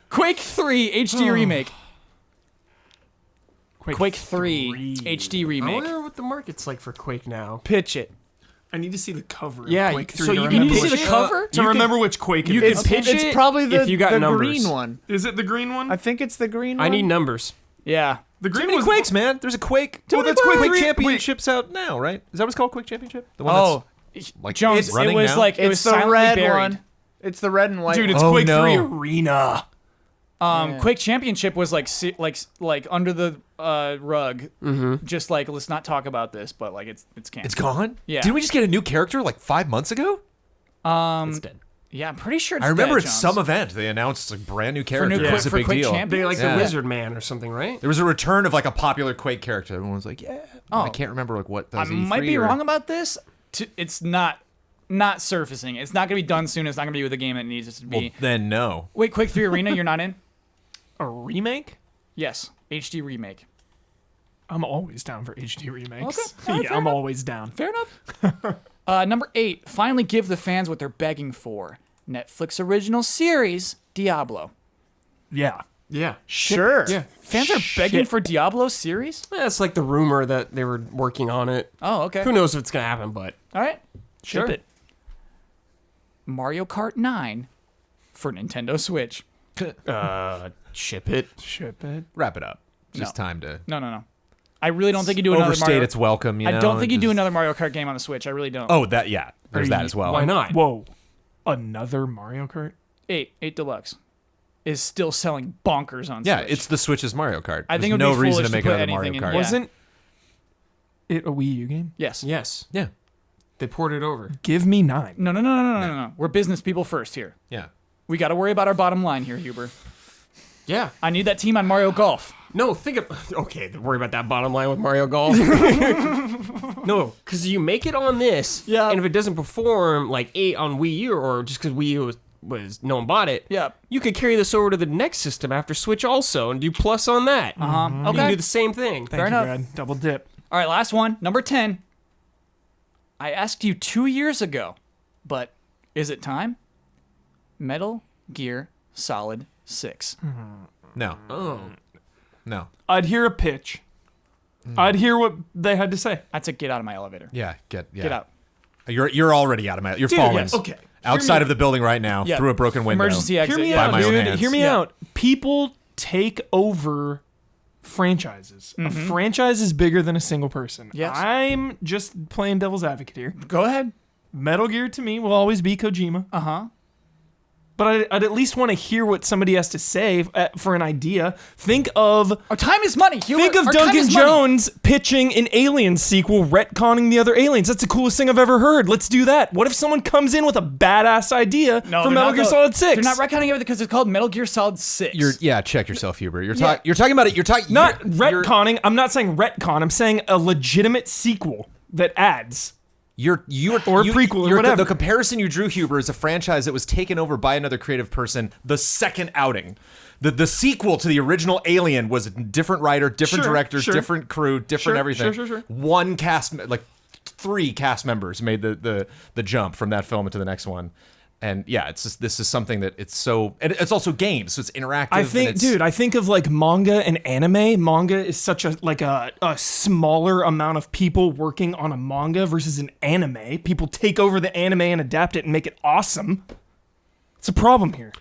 Quake 3 HD Remake. Quake 3 HD I Remake. wonder what the market's like for Quake now. Pitch it. I need to see the cover. Yeah, of Quake 3 so to you remember can see which- the cover? to remember which Quake it you is. can pitch It's it probably the, if you got the numbers. green one. Is it the green one? I think it's the green one. I need numbers. Yeah. the Too green many was Quakes, man. There's a Quake. Too Oh, many that's Quake Quakes. Championships out now, right? Is that what it's called? Quake Championship? The one Oh, like Jones, it running was now? like it was It's the silently red buried. one. It's the red and white Dude, one. it's Oh, Quake no. 3 Arena. Quake Championship was like like under the rug. Just like let's not talk about this, but like it's canceled. It's gone? Yeah. Didn't we just get a new character like 5 months ago? It's dead. Yeah, I'm pretty sure it's I remember dead, at Jones. some event they announced a brand new character. new It was a for big Quake deal. Champions? They like Yeah. the Wizard Man or something, right? There was a return of like a popular Quake character. Everyone was like, "Yeah." I can't remember like what. I might be wrong about this. It's not surfacing. It's not gonna be done soon. It's not gonna be with the game it needs it to be. Well, then no. Wait, Quake 3 Arena, you're not in? A remake? Yes, HD remake. I'm always down for HD remakes. Okay. All right, Yeah, fair I'm enough. always down. Fair enough. Number 8. Finally give the fans what they're begging for. Netflix original series Diablo. Yeah. Yeah. Sure. Yeah. Fans are begging Shit. for Diablo series? That's like the rumor that they were working on it. Oh, okay. Who knows if it's gonna happen, but All right. Ship Sure. it. Mario Kart 9 for Nintendo Switch. ship it. Ship it. Wrap it up. Just No. time to No. I really don't think you do another overstate Mario. its welcome. You know? I don't think you do Just- another Mario Kart game on the Switch. I really don't. Oh, that yeah. There's that as well. Why not? Whoa. Another Mario Kart? 8 Deluxe is still selling bonkers on Yeah, Switch. it's the Switch's Mario Kart. I think There's it would no be reason foolish to make to put another Mario anything in- Kart. yeah. Wasn't it a Wii U game? Yes. Yes. Yeah, They poured it over. Give me 9. No. We're business people first here. yeah. We got to worry about our bottom line here, Huber. Yeah. I need that team on Mario Golf. No, think of okay. Don't worry about that bottom line with Mario Golf. No, because you make it on this, Yeah. and if it doesn't perform like 8 on Wii U, or just because Wii U was no one bought it, Yeah. you could carry this over to the next system after Switch also, and do plus on that. You can Okay. do the same thing. Thank Fair you, enough. Brad. Double dip. All right, last one. Number 10. I asked you 2 years ago, but is it time? Metal Gear Solid 6. No, Oh, no. I'd hear a pitch. I'd hear what they had to say. That's a get out of my elevator. Yeah, get Get out. You're already out of my. You're falling. yes. Okay. Outside of the building right now, Yeah. through a broken window. Emergency exit. Hear me yeah. out, my own dude. hands. Hear me Yeah. out. People take over franchises. A franchise is bigger than a single person. Yes. I'm just playing devil's advocate here. Go ahead. Metal Gear to me will always be Kojima. Uh-huh. But I'd at least want to hear what somebody has to say for an idea. Think of Our time is money, Huber. Think of Our time Duncan is money. Jones pitching an Alien sequel, retconning the other aliens. That's the coolest thing I've ever heard. Let's do that. What if someone comes in with a badass idea No, for they're Metal not, Gear though. Solid 6? They're not retconning it because it's called Metal Gear Solid 6. Check yourself, Huber. You're talking about it. You're talking Not you're- retconning. I'm not saying retcon. I'm saying a legitimate sequel that adds. Or prequel or whatever. The comparison you drew, Huber, is a franchise that was taken over by another creative person. The second outing, the sequel to the original Alien was a different writer, different director, different crew, different everything. Sure. One cast, like 3 cast members made the jump from that film into the next one. And yeah, this is something that and it's also games, so it's interactive. I think of like manga and anime. Manga is such a smaller amount of people working on a manga versus an anime. People take over the anime and adapt it and make it awesome. It's a problem here.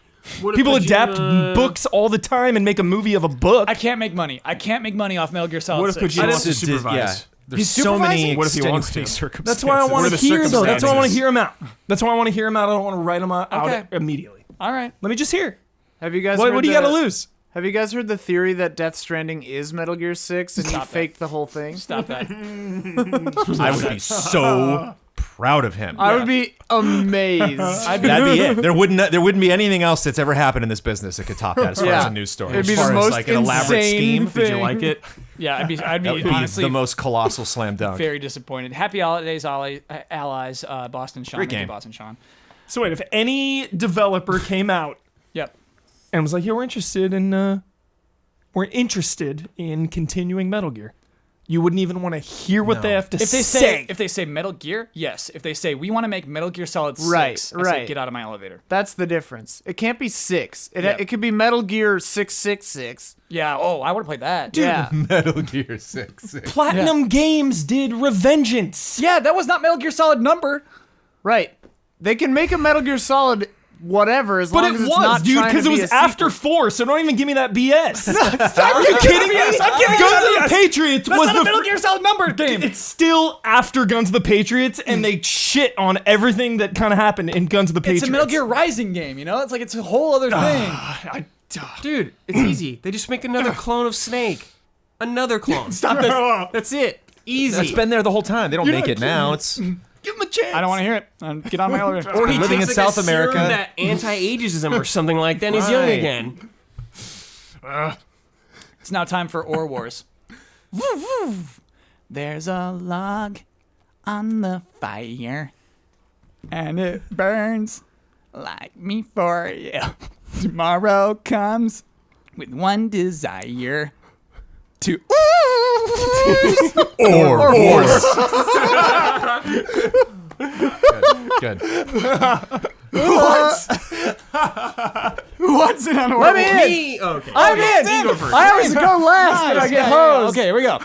People adapt books all the time and make a movie of a book. I can't make money. I can't make money off Metal Gear Solid What if 6. Kojima wants to supervise? Yeah. There's He's so many supervising? What if he wants extenuating to? circumstances. That's why I want What to are the hear, though. That's why I want to circumstances? hear him out. That's why I want to hear him out. I don't want to write him out Okay. immediately. All right. Let me just hear. Have you guys What heard do you got to lose? Have you guys heard the theory that Death Stranding is Metal Gear 6 and he Stop that. faked the whole thing? Stop that. I would be so proud of him. I would be amazed. That'd be it. There wouldn't be anything else that's ever happened in this business that could top that as far Yeah. as a news story. It'd be as far the as most like an elaborate insane scheme. thing. Did you like it? Yeah, I'd That would be be honestly the most colossal slam dunk. very disappointed. Happy holidays, allies, Boston Sean. Great Thank you, game. Boston Sean. So wait, if any developer came out Yep. and was like, "Yeah, we're interested in continuing Metal Gear," you wouldn't even want to hear what No. they have to If they say. if they say Metal Gear, yes. If they say we want to make Metal Gear Solid 6, Right, I say right. get out of my elevator. That's the difference. It can't be 6. Yeah. It could be Metal Gear 666. Yeah. Oh, I would have played that. Yeah. Metal Gear 6. Platinum Games did Revengeance. Yeah, that was not Metal Gear Solid number. Right. They can make a Metal Gear Solid whatever as But long it as it's was, not dude, trying to because it be was a after sequel. 4, so don't even give me that BS. Are you kidding me? Guns of the Patriots That's was not a the Metal Gear Solid number game. It's still after Guns of the Patriots, and they shit on everything that kind of happened in Guns of the Patriots. It's a Metal Gear Rising game, you know? It's like it's a whole other thing. Dude, it's easy. They just make another clone of Snake. Another clone. Stop this. That's it. Easy. It's been there the whole time. They don't make it now. It's Give him a chance. I don't want to hear it. Get on my elevator. Or he living takes in like South a serum America. that anti-ageism or something like that, and he's young Right. again. It's now time for Ore Wars. Woo, woo. There's a log on the fire, and it burns like me for you. Tomorrow comes with one desire to or Good. Who wants it on Ore Let me Wars? in. Me? Okay. I'm in. You go first. I always go last and I get hosed. Okay, here we go.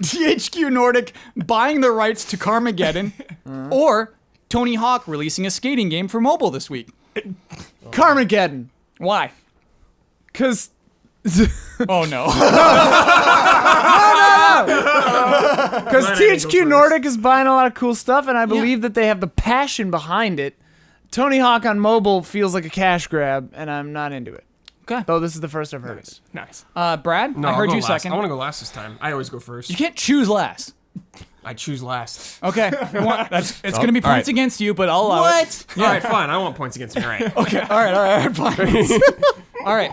THQ Nordic buying the rights to Carmageddon, or Tony Hawk releasing a skating game for mobile this week. Carmageddon. Why? Because Oh no. THQ Nordic is buying a lot of cool stuff, and I believe that they have the passion behind it. Tony Hawk on mobile feels like a cash grab, and I'm not into it. Okay. Though this is the first I've heard it. Nice. Brad, No, I I'll heard go you last. second. I want to go last this time. I always go first. You can't choose last. I choose last. Okay. It's going to be all right. points against you, but I'll allow it. All right, fine. I want points against me. All right. Okay. All right. Fine. All right.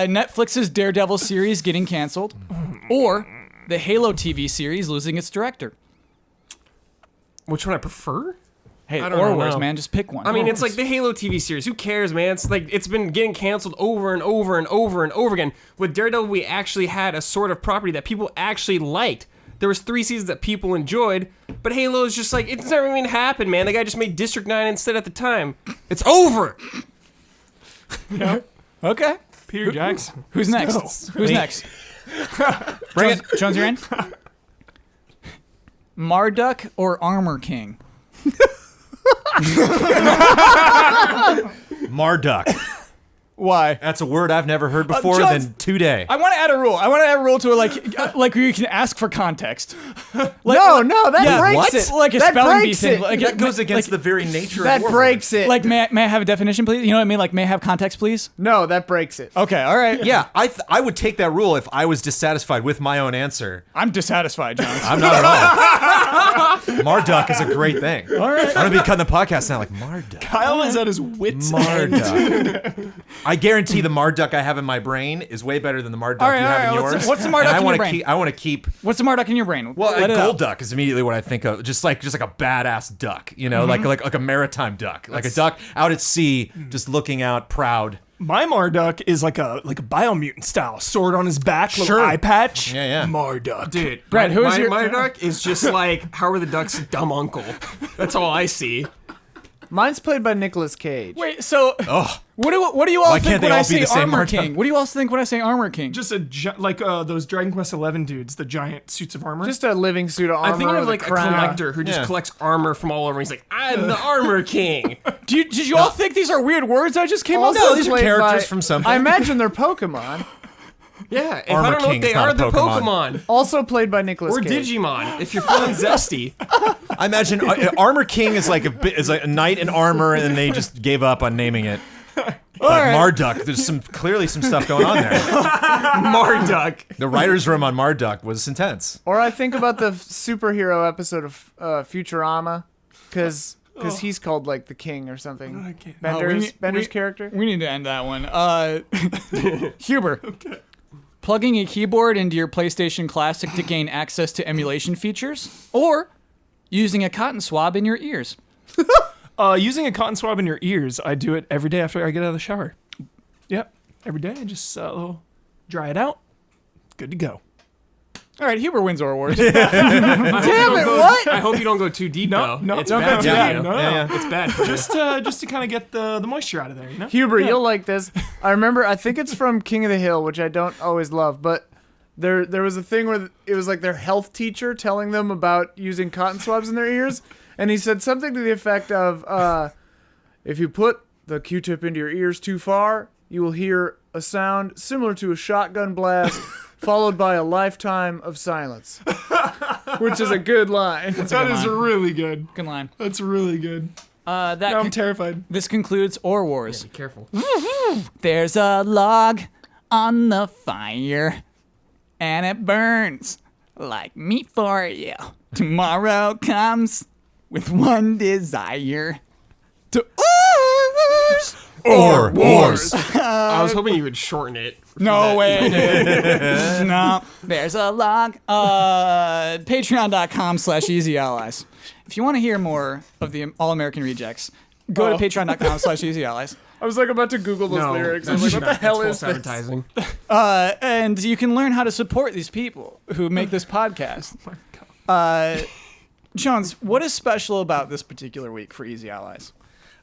Netflix's Daredevil series getting canceled, or the Halo TV series losing its director. Which one I prefer? Hey, I don't Ore know. Wars, man. Just pick one. I mean, it's like the Halo TV series. Who cares, man? It's like it's been getting canceled over and over and over and over again. With Daredevil, we actually had a sort of property that people actually liked. There was 3 seasons that people enjoyed, but Halo is just like, it's never even happened, man. The guy just made District 9 instead at the time. It's over. Okay. Peter Jackson. Who's next? Who's next? Bring it. Jones, you're in? Marduk or Armor King? Marduk. Why? That's a word I've never heard before Jones- than today. I want to add a rule. I want to add a rule to it, like where you can ask for context. No, that breaks what? it. Like a that spelling bee breaks thing. it. Like, That goes against the very nature that of war breaks it. Like, may I have a definition, please? You know what I mean? Like, may I have context, please? no, that breaks it. Okay, all right. Yeah, I would take that rule if I was dissatisfied with my own answer. I'm dissatisfied, Jones. I'm not at all. Marduk is a great thing. All right. I'm going to be cutting the podcast now like Marduk. Kyle is at his wits' end. Marduk. I guarantee the Marduk I have in my brain is way better than the Marduk you have in yours. What's the Marduk And in your brain? I want to keep. What's the Marduk in your brain? Well, Let a it gold out. duck is immediately what I think of. Just like a badass duck, you know, like a maritime duck, like a duck out at sea, just looking out, proud. My Marduk is like a biomutant style, sword on his back, little Sure. eye patch. Yeah. Marduk. Dude, Brad, who is your- my duck is just like Howard the Duck's dumb uncle. That's all I see. Mine's played by Nicolas Cage. Wait, so Oh, what do you all Why think can't they when I all be say the same Armor Marduk? King? What do you all think when I say Armor King? Just like those Dragon Quest XI dudes, the giant suits of armor. Just a living suit of armor. I'm thinking of with like a crown. collector who just Yeah. collects armor from all over. And he's like, I'm the Armor King. Did you all think these are weird words I just came up Also with? No, these are played characters by- from something. I imagine they're Pokemon. Yeah, if Armor I don't know King's what they not are, a they're Pokemon. Pokemon. Also played by Nicolas Or Cage. Digimon, if you're feeling zesty. I imagine Armor King is like a knight in armor, and they just gave up on naming it. But Marduk, there's clearly some stuff going on there. Marduk. The writer's room on Marduk was intense. Or I think about the superhero episode of Futurama, because he's called like the king or something. I can't- Bender's character. We need to end that one. Huber. Okay. Plugging a keyboard into your PlayStation Classic to gain access to emulation features, or using a cotton swab in your ears. Using a cotton swab in your ears, I do it every day after I get out of the shower. Yep, every day I just dry it out. Good to go. All right, Huber wins our award. Damn it, what? I hope you don't go too deep, though. No, it's don't bad go for too you. deep. No. Yeah. It's bad for you. Just to kind of get the moisture out of there, you know? Huber, you'll like this. I remember, I think it's from King of the Hill, which I don't always love, but there was a thing where it was like their health teacher telling them about using cotton swabs in their ears, and he said something to the effect of, if you put the Q-tip into your ears too far, you will hear a sound similar to a shotgun blast, followed by a lifetime of silence. Which is a good line. That is really good. Good line. That's really good. That Now I'm terrified. this concludes Ore Wars. Be careful. There's a log on the fire, and it burns like meat for you. Tomorrow comes with one desire to Or wars. I was hoping you would shorten it. No way, dude. No. There's a log. Patreon.com/EasyAllies. If you want to hear more of the All-American Rejects, go to patreon.com/EasyAllies. I was like about to Google those lyrics. I was like, what the hell is this? advertising? And you can learn how to support these people who make this podcast. Jones, what is special about this particular week for Easy Allies?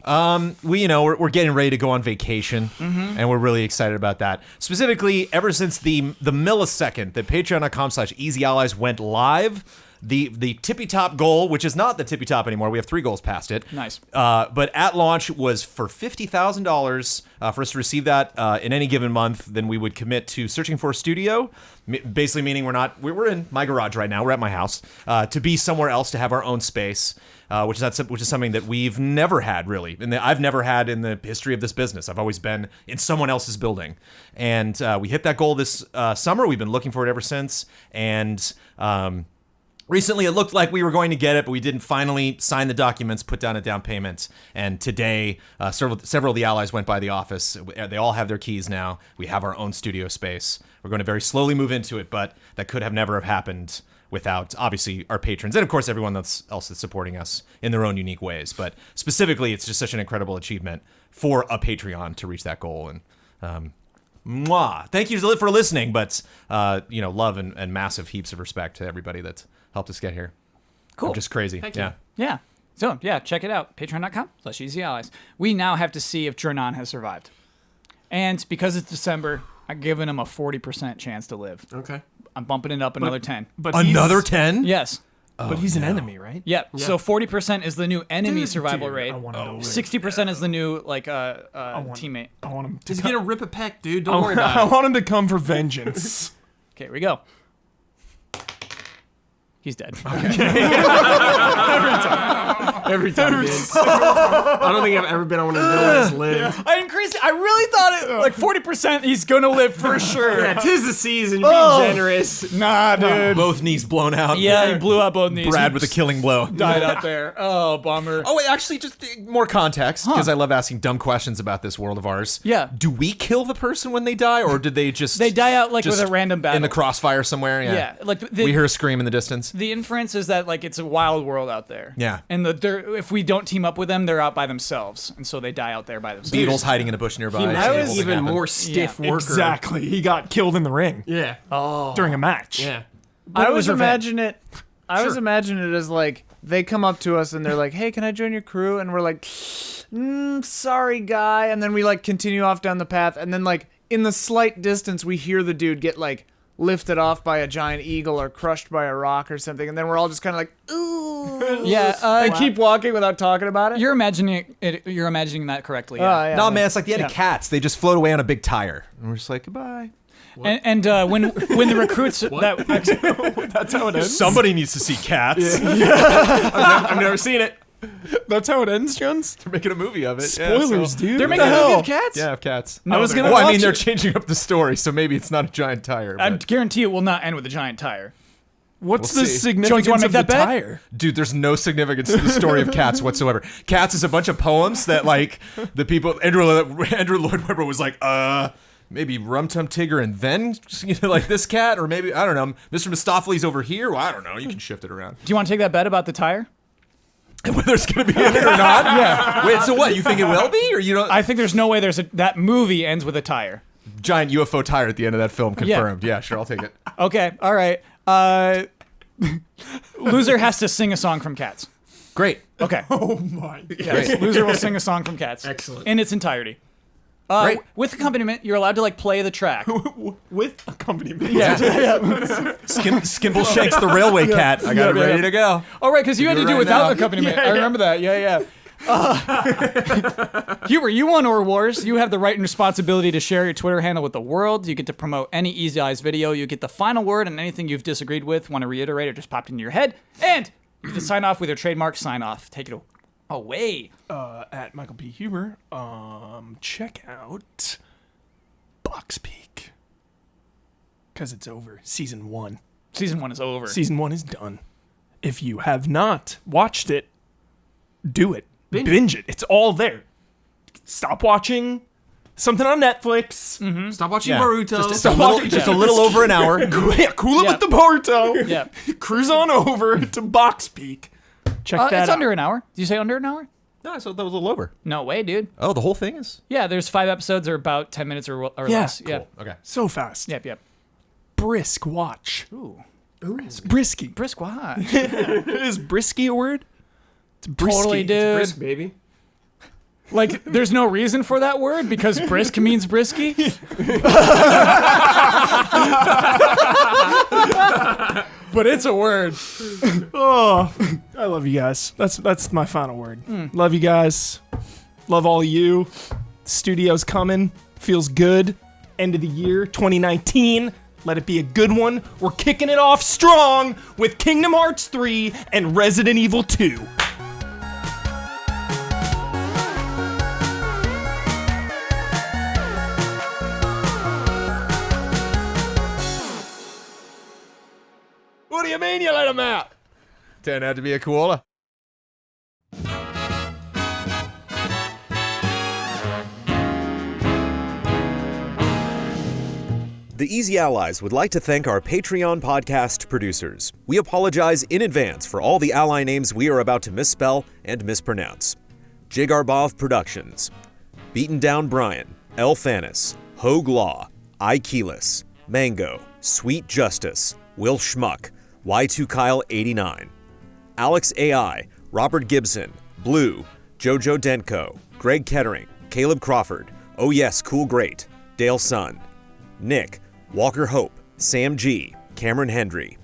We're getting ready to go on vacation, and we're really excited about that. Specifically, ever since the millisecond that patreon.com/EasyAllies went live, the tippy top goal, which is not the tippy top anymore, we have 3 goals past it. Nice. But at launch was for $50,000 for us to receive that in any given month. Then we would commit to searching for a studio, basically meaning we're in my garage right now. We're at my house to be somewhere else, to have our own space. Which is something that we've never had, really, and I've never had in the history of this business. I've always been in someone else's building, and we hit that goal this summer. We've been looking for it ever since, and recently it looked like we were going to get it, but we didn't finally sign the documents, put down a down payment, and today several of the allies went by the office. They all have their keys now. We have our own studio space. We're going to very slowly move into it, but that could have never have happened without, obviously, our patrons and, of course, everyone else that's supporting us in their own unique ways. But specifically, it's just such an incredible achievement for a Patreon to reach that goal. And thank you for listening, but love and massive heaps of respect to everybody that helped us get here. Cool. I'm just crazy. Thank you. Yeah. Yeah. So, yeah, check it out. Patreon.com/EasyAllies. We now have to see if Jornan has survived. And because it's December, I'm giving him a 40% chance to live. Okay. I'm bumping it up another 10. But Another 10? Yes. But he's an enemy, right? Yep. So 40% is the new enemy survival Dude, rate. I want him to live. 60% is the new teammate. I want him to He's come. gonna rip a peck, dude. Don't worry about I it. want him to come for vengeance. Okay, here we go. He's dead. There Every time, dude. I don't think I've ever been on one of the villains lived. I increased it. I really thought it like 40%. He's gonna live for sure. Yeah, 'tis the season. Be generous. Nah, dude. Both knees blown out. Yeah, he blew out both knees. Brad He with a killing blow. died out there. Oh, bummer. Oh, wait, actually, just more context, because I love asking dumb questions about this world of ours. Yeah. Do we kill the person when they die, or did they just... They die out like just with a random battle. in the crossfire somewhere? Yeah, like we hear a scream in the distance. the inference is that like it's a wild world out there. Yeah. And if we don't team up with them, they're out by themselves, and so they die out there by themselves. Beetles hiding in a bush nearby. He seeing might the be whole even thing happen. more stiff worker. Exactly. He got killed in the ring Yeah. during a match. Yeah. I it always was revenge. imagine it. I always imagine it as like they come up to us and they're like, "Hey, can I join your crew?" And we're like, "Sorry, guy." And then we like continue off down the path, and then like in the slight distance, we hear the dude get like lifted off by a giant eagle or crushed by a rock or something, and then we're all just kind of like, "Ooh." Yeah, And keep walking without talking about it. You're imagining it. You're imagining that correctly. Yeah. Yeah, No, yeah. man, it's like the end of Cats. They just float away on a big tire. And we're just like, goodbye. And when the recruits that That's how it ends. Somebody needs to see Cats. I've never seen it. That's how it ends, Jones. They're making a movie of it. Spoilers, dude. they're What making the a movie hell? of Cats. Yeah, of Cats. I was gonna. Well, I watch mean, they're it. changing up the story, so maybe it's not a giant tire. I But... guarantee it will not end with a giant tire. What's We'll the see. significance Jones, you wanna of make the that bet? tire? Dude, there's no significance to the story of Cats whatsoever. Cats is a bunch of poems that, like, the people... Andrew Lloyd Webber was like, maybe Rum Tum Tigger and then, like, this cat? Or maybe, I don't know, Mr. Mistopheles over here? Well, I don't know. You can shift it around. Do you want to take that bet about the tire? Whether it's going to be in it or not? Yeah. Wait, so what? You think it will be? Or you don't... I think there's no way that movie ends with a tire. Giant UFO tire at the end of that film confirmed. Yeah, sure, I'll take it. Okay, all right. Loser has to sing a song from Cats. Great. Okay. Oh my. Yes, loser will sing a song from Cats. Excellent. In its entirety. Great. With accompaniment, you're allowed to like play the track. With accompaniment. Skimble Shanks the Railway Cat. I got it ready to go. Oh, right, because you had to do it do right without now. accompaniment. I remember that. Yeah. Huber, you won Or Wars. You have the right and responsibility to share your Twitter handle with the world. You get to promote any Easy Eyes video. You get the final word on anything you've disagreed with, want to reiterate, or just popped into your head. And you get to sign off with your trademark sign off. Take it away. At Michael P. Huber, check out Box Peak. Because it's over. Season 1. Season 1 is over. Season 1 is done. If you have not watched it, do it. Binge it. It's all there. Stop watching something on Netflix. Stop watching Yeah. Naruto. Just a little over an hour. Cool it Yeah. with the Boruto. Yeah. Cruise on over to Box Peak. Check that It's out. under an hour. Did you say under an hour? No, so that was a little over. No way, dude. Oh, the whole thing is? Yeah, there's 5 episodes or about 10 minutes or Yeah. less. Yeah. Okay. So fast. Yep. Brisk watch. Ooh. It's brisky. Brisk watch. Is brisky a word? It's brisky. Totally, dude. Brisk, baby. Like, there's no reason for that word because brisk means brisky. But it's a word. Oh, I love you guys. That's my final word. Love you guys. Love all of you. Studio's coming. Feels good. End of the year, 2019. Let it be a good one. We're kicking it off strong with Kingdom Hearts 3 and Resident Evil 2. What do you mean you let him out? Turned out to be a koala. The Easy Allies would like to thank our Patreon podcast producers. We apologize in advance for all the ally names we are about to misspell and mispronounce. Jigarbov Productions, Beaten Down Brian, El Thanis, Hogue Law, Keyless, Mango, Sweet Justice, Will Schmuck, Y2 Kyle 89, Alex AI, Robert Gibson, Blue, Jojo Denko, Greg Kettering, Caleb Crawford, Oh Yes Cool Great, Dale Sun, Nick, Walker Hope, Sam G, Cameron Hendry,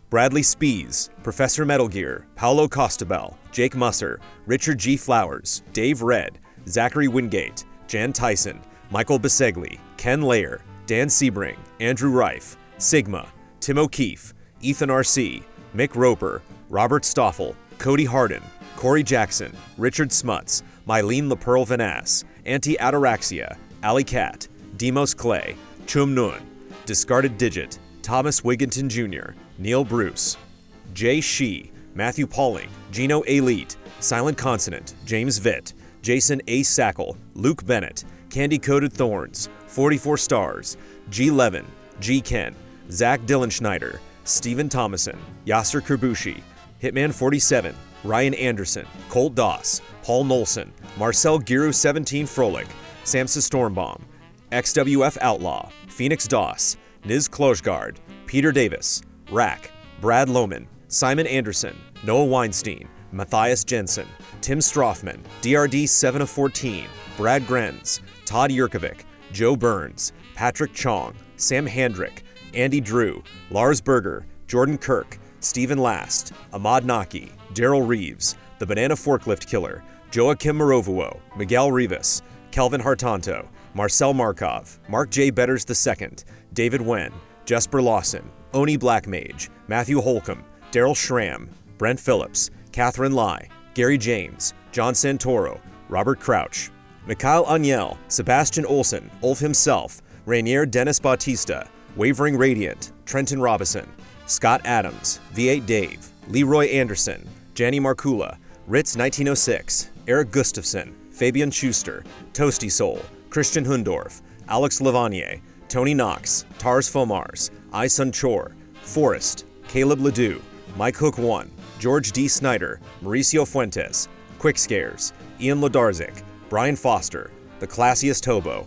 Bradley Spees, Professor Metal Gear, Paolo Costabel, Jake Musser, Richard G. Flowers, Dave Red, Zachary Wingate, Jan Tyson, Michael Bisegli, Ken Layer, Dan Sebring, Andrew Reif, Sigma, Tim O'Keefe, Ethan R.C., Mick Roper, Robert Stoffel, Cody Harden, Corey Jackson, Richard Smuts, Mylene LaPearl Vanass, Anti-Ataraxia, Alley Cat, Demos Clay, Chum Nun, Discarded Digit, Thomas Wigginton Jr., Neil Bruce, Jay Shee, Matthew Pauling, Gino Elite, Silent Consonant, James Vitt, Jason A. Sackle, Luke Bennett, Candy Coated Thorns, 44 Stars, G. Levin, G. Ken, Zach Dillenschneider, Stephen Thomason, Yasser Kerbushi, Hitman 47, Ryan Anderson, Colt Doss, Paul Nolson, Marcel Giroux 17 Froelich, Samsa Stormbaum, XWF Outlaw, Phoenix Doss, Niz Klojgard, Peter Davis, Rack, Brad Lohman, Simon Anderson, Noah Weinstein, Matthias Jensen, Tim Stroffman, DRD 7 of 14, Brad Grenz, Todd Yurkovic, Joe Burns, Patrick Chong, Sam Handrick, Andy Drew, Lars Berger, Jordan Kirk, Stephen Last, Ahmad Naki, Daryl Reeves, The Banana Forklift Killer, Joachim Morovuo, Miguel Rivas, Kelvin Hartanto, Marcel Markov, Mark J. Betters II, David Wen, Jesper Lawson, Oni Blackmage, Matthew Holcomb, Daryl Schramm, Brent Phillips, Catherine Lai, Gary James, John Santoro, Robert Crouch, Mikhail Aniel, Sebastian Olsen, Ulf himself, Rainier Dennis Bautista, Wavering Radiant, Trenton Robison, Scott Adams, V8 Dave, Leroy Anderson, Janny Markula, Ritz 1906, Eric Gustafson, Fabian Schuster, Toasty Soul, Christian Hundorf, Alex Lavanier, Tony Knox, Tars Fomars, Isun Chor, Forrest, Caleb Ledoux, Mike Hook 1, George D. Snyder, Mauricio Fuentes, Quick Scares, Ian Lodarzik, Brian Foster, The Classiest Hobo,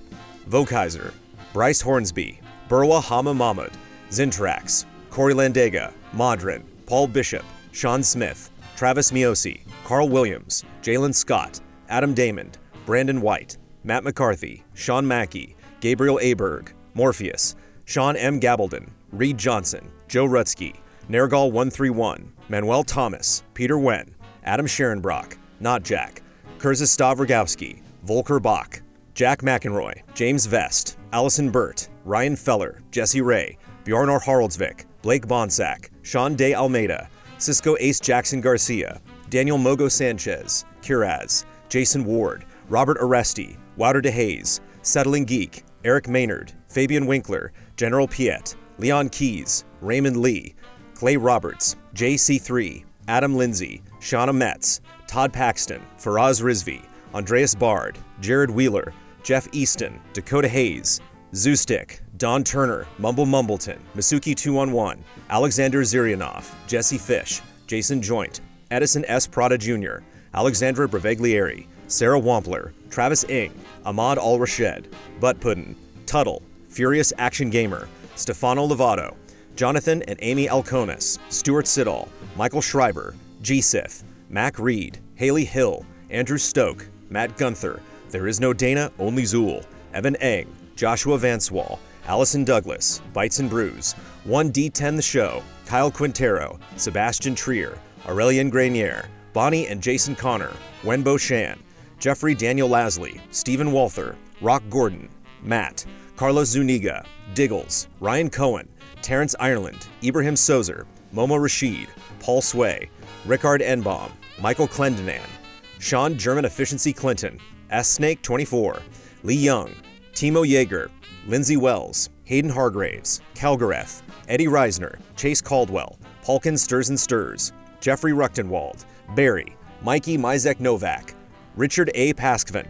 Vokaiser, Bryce Hornsby, Burwa Hama Mahmud, Zintrax, Corey Landega, Modrin, Paul Bishop, Sean Smith, Travis Miosi, Carl Williams, Jalen Scott, Adam Damon, Brandon White, Matt McCarthy, Sean Mackey, Gabriel Aberg, Morpheus, Sean M. Gabaldon, Reed Johnson, Joe Rutsky, Nergal 131, Manuel Thomas, Peter Wen, Adam Sharonbrock, Not Jack, Kurzistav Rogowski, Volker Bach, Jack McEnroy, James Vest, Allison Burt, Ryan Feller, Jesse Ray, Bjarnar Haraldsvik, Blake Bonsack, Sean De Almeida, Cisco Ace Jackson Garcia, Daniel Mogo Sanchez, Curaz, Jason Ward, Robert Aresti, Wouter DeHaze, Settling Geek, Eric Maynard, Fabian Winkler, General Piet, Leon Keys, Raymond Lee, Clay Roberts, JC3, Adam Lindsay, Shauna Metz, Todd Paxton, Faraz Rizvi, Andreas Bard, Jared Wheeler, Jeff Easton, Dakota Hayes, Zoostick, Don Turner, Mumble Mumbleton, Masuki 211, Alexander Zirianov, Jesse Fish, Jason Joint, Edison S. Prada Jr., Alexandra Breveglieri, Sarah Wampler, Travis Ing, Ahmad Al-Rashed, Butt Puddin, Tuttle, Furious Action Gamer, Stefano Lovato, Jonathan and Amy Alconis, Stuart Siddall, Michael Schreiber, G-Sith, Mac Reed, Haley Hill, Andrew Stoke, Matt Gunther, There Is No Dana, Only Zool, Evan Eng, Joshua Vanswall, Allison Douglas, Bites and Brews, 1D10 The Show, Kyle Quintero, Sebastian Trier, Aurelian Grenier, Bonnie and Jason Connor, Wenbo Shan, Jeffrey Daniel Lasley, Stephen Walther, Rock Gordon, Matt, Carlos Zuniga, Diggles, Ryan Cohen, Terrence Ireland, Ibrahim Sozer, Momo Rashid, Paul Sway, Rickard Enbaum, Michael Clendenan, Sean German Efficiency Clinton, S. Snake 24, Lee Young, Timo Yeager, Lindsay Wells, Hayden Hargraves, Calgareth, Eddie Reisner, Chase Caldwell, Paulkin Stirs and Stirs, Jeffrey Ruchtenwald, Barry, Mikey Mizek Novak, Richard A. Paskvin,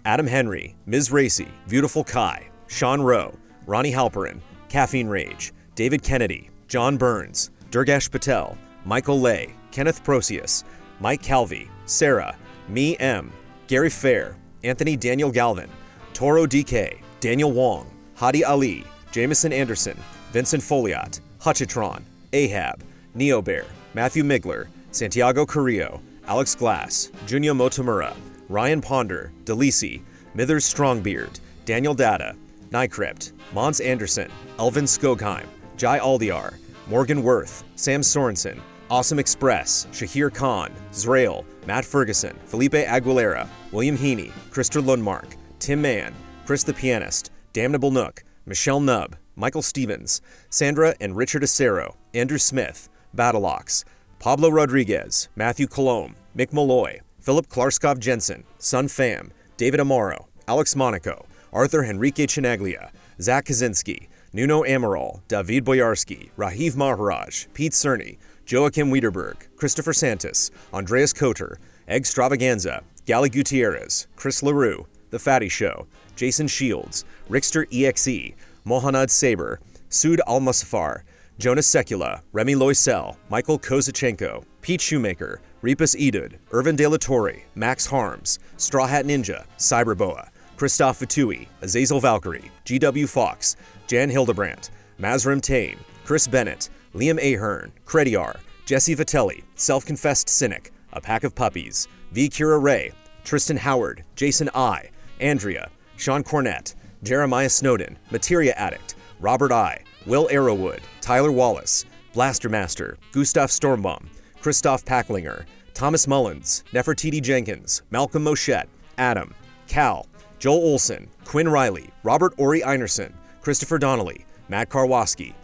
Adam Henry, Ms. Racy, Beautiful Kai, Sean Rowe, Ronnie Halperin, Caffeine Rage, David Kennedy, John Burns, Durgesh Patel, Michael Lay, Kenneth Procius, Mike Calvi, Sarah, Me M, Gary Fair, Anthony Daniel Galvin, Toro DK, Daniel Wong, Hadi Ali, Jameson Anderson, Vincent Foliot, Hutchitron, Ahab, Neobear, Matthew Migler, Santiago Carrillo, Alex Glass, Junya Motomura, Ryan Ponder, Delisi, Mithers Strongbeard, Daniel Data, Nycrypt, Mons Anderson, Elvin Skogheim, Jai Aldiar, Morgan Worth, Sam Sorensen, Awesome Express, Shahir Khan, Zrael, Matt Ferguson, Felipe Aguilera, William Heaney, Krister Lundmark, Tim Mann, Chris the Pianist, Damnable Nook, Michelle Nubb, Michael Stevens, Sandra and Richard Acero, Andrew Smith, Battleox, Pablo Rodriguez, Matthew Colomb, Mick Malloy, Philip Klarskov Jensen, Sun Pham, David Amaro, Alex Monaco, Arthur Henrique Chinaglia, Zach Kaczynski, Nuno Amaral, David Boyarsky, Rahiv Maharaj, Pete Cerny, Joachim Wiederberg, Christopher Santos, Andreas Koter, Egg Stravaganza, Gally Gutierrez, Chris LaRue, The Fatty Show, Jason Shields, Rickster EXE, Mohanad Saber, Sud Al-Musafar, Jonas Sekula, Remy Loisel, Michael Kozachenko, Pete Shoemaker, Repas Edud, Irvin De La Torre, Max Harms, Straw Hat Ninja, Cyberboa, Christoph Vitui, Azazel Valkyrie, GW Fox, Jan Hildebrandt, Mazrim Tain, Chris Bennett, Liam Ahern, Crediar, Jesse Vitelli, Self-Confessed Cynic, A Pack of Puppies, V. Kira Ray, Tristan Howard, Jason I, Andrea, Sean Cornett, Jeremiah Snowden, Materia Addict, Robert I, Will Arrowwood, Tyler Wallace, Blaster Master, Gustav Stormbaum, Christoph Packlinger, Thomas Mullins, Nefertiti Jenkins, Malcolm Moschette, Adam, Cal, Joel Olson, Quinn Riley, Robert Ori Einerson, Christopher Donnelly, Matt Karwoski,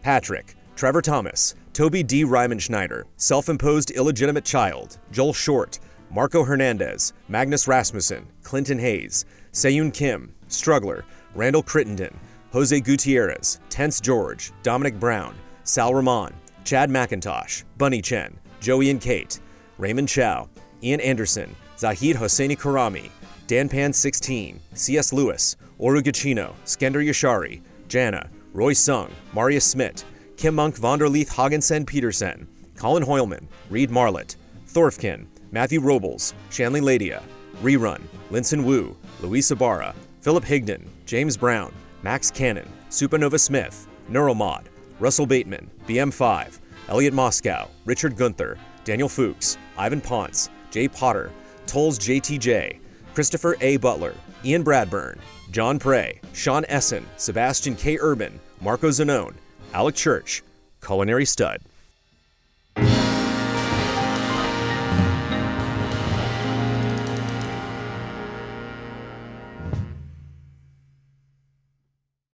Patrick, Trevor Thomas, Toby D. Ryman Schneider, Self-Imposed Illegitimate Child, Joel Short, Marco Hernandez, Magnus Rasmussen, Clinton Hayes, Seyun Kim, Struggler, Randall Crittenden, Jose Gutierrez, Tense George, Dominic Brown, Sal Rahman, Chad McIntosh, Bunny Chen, Joey and Kate, Raymond Chow, Ian Anderson, Zahid Hosseini Karami, Danpan 16, C.S. Lewis, Oru Gacchino, Skender Yashari, Jana, Roy Sung, Marius Smith, Kim Monk Vonderleith Haagensen Petersen, Colin Hoylman, Reed Marlett, Thorfkin, Matthew Robles, Shanley Ladia, Rerun, Linson Wu, Luis Ibarra, Philip Higdon, James Brown, Max Cannon, Supernova Smith, Neuromod, Russell Bateman, BM5, Elliot Moscow, Richard Gunther, Daniel Fuchs, Ivan Ponce, Jay Potter, Tolls JTJ, Christopher A. Butler, Ian Bradburn, John Prey, Sean Essen, Sebastian K. Urban, Marco Zanone, Alec Church, Culinary Stud.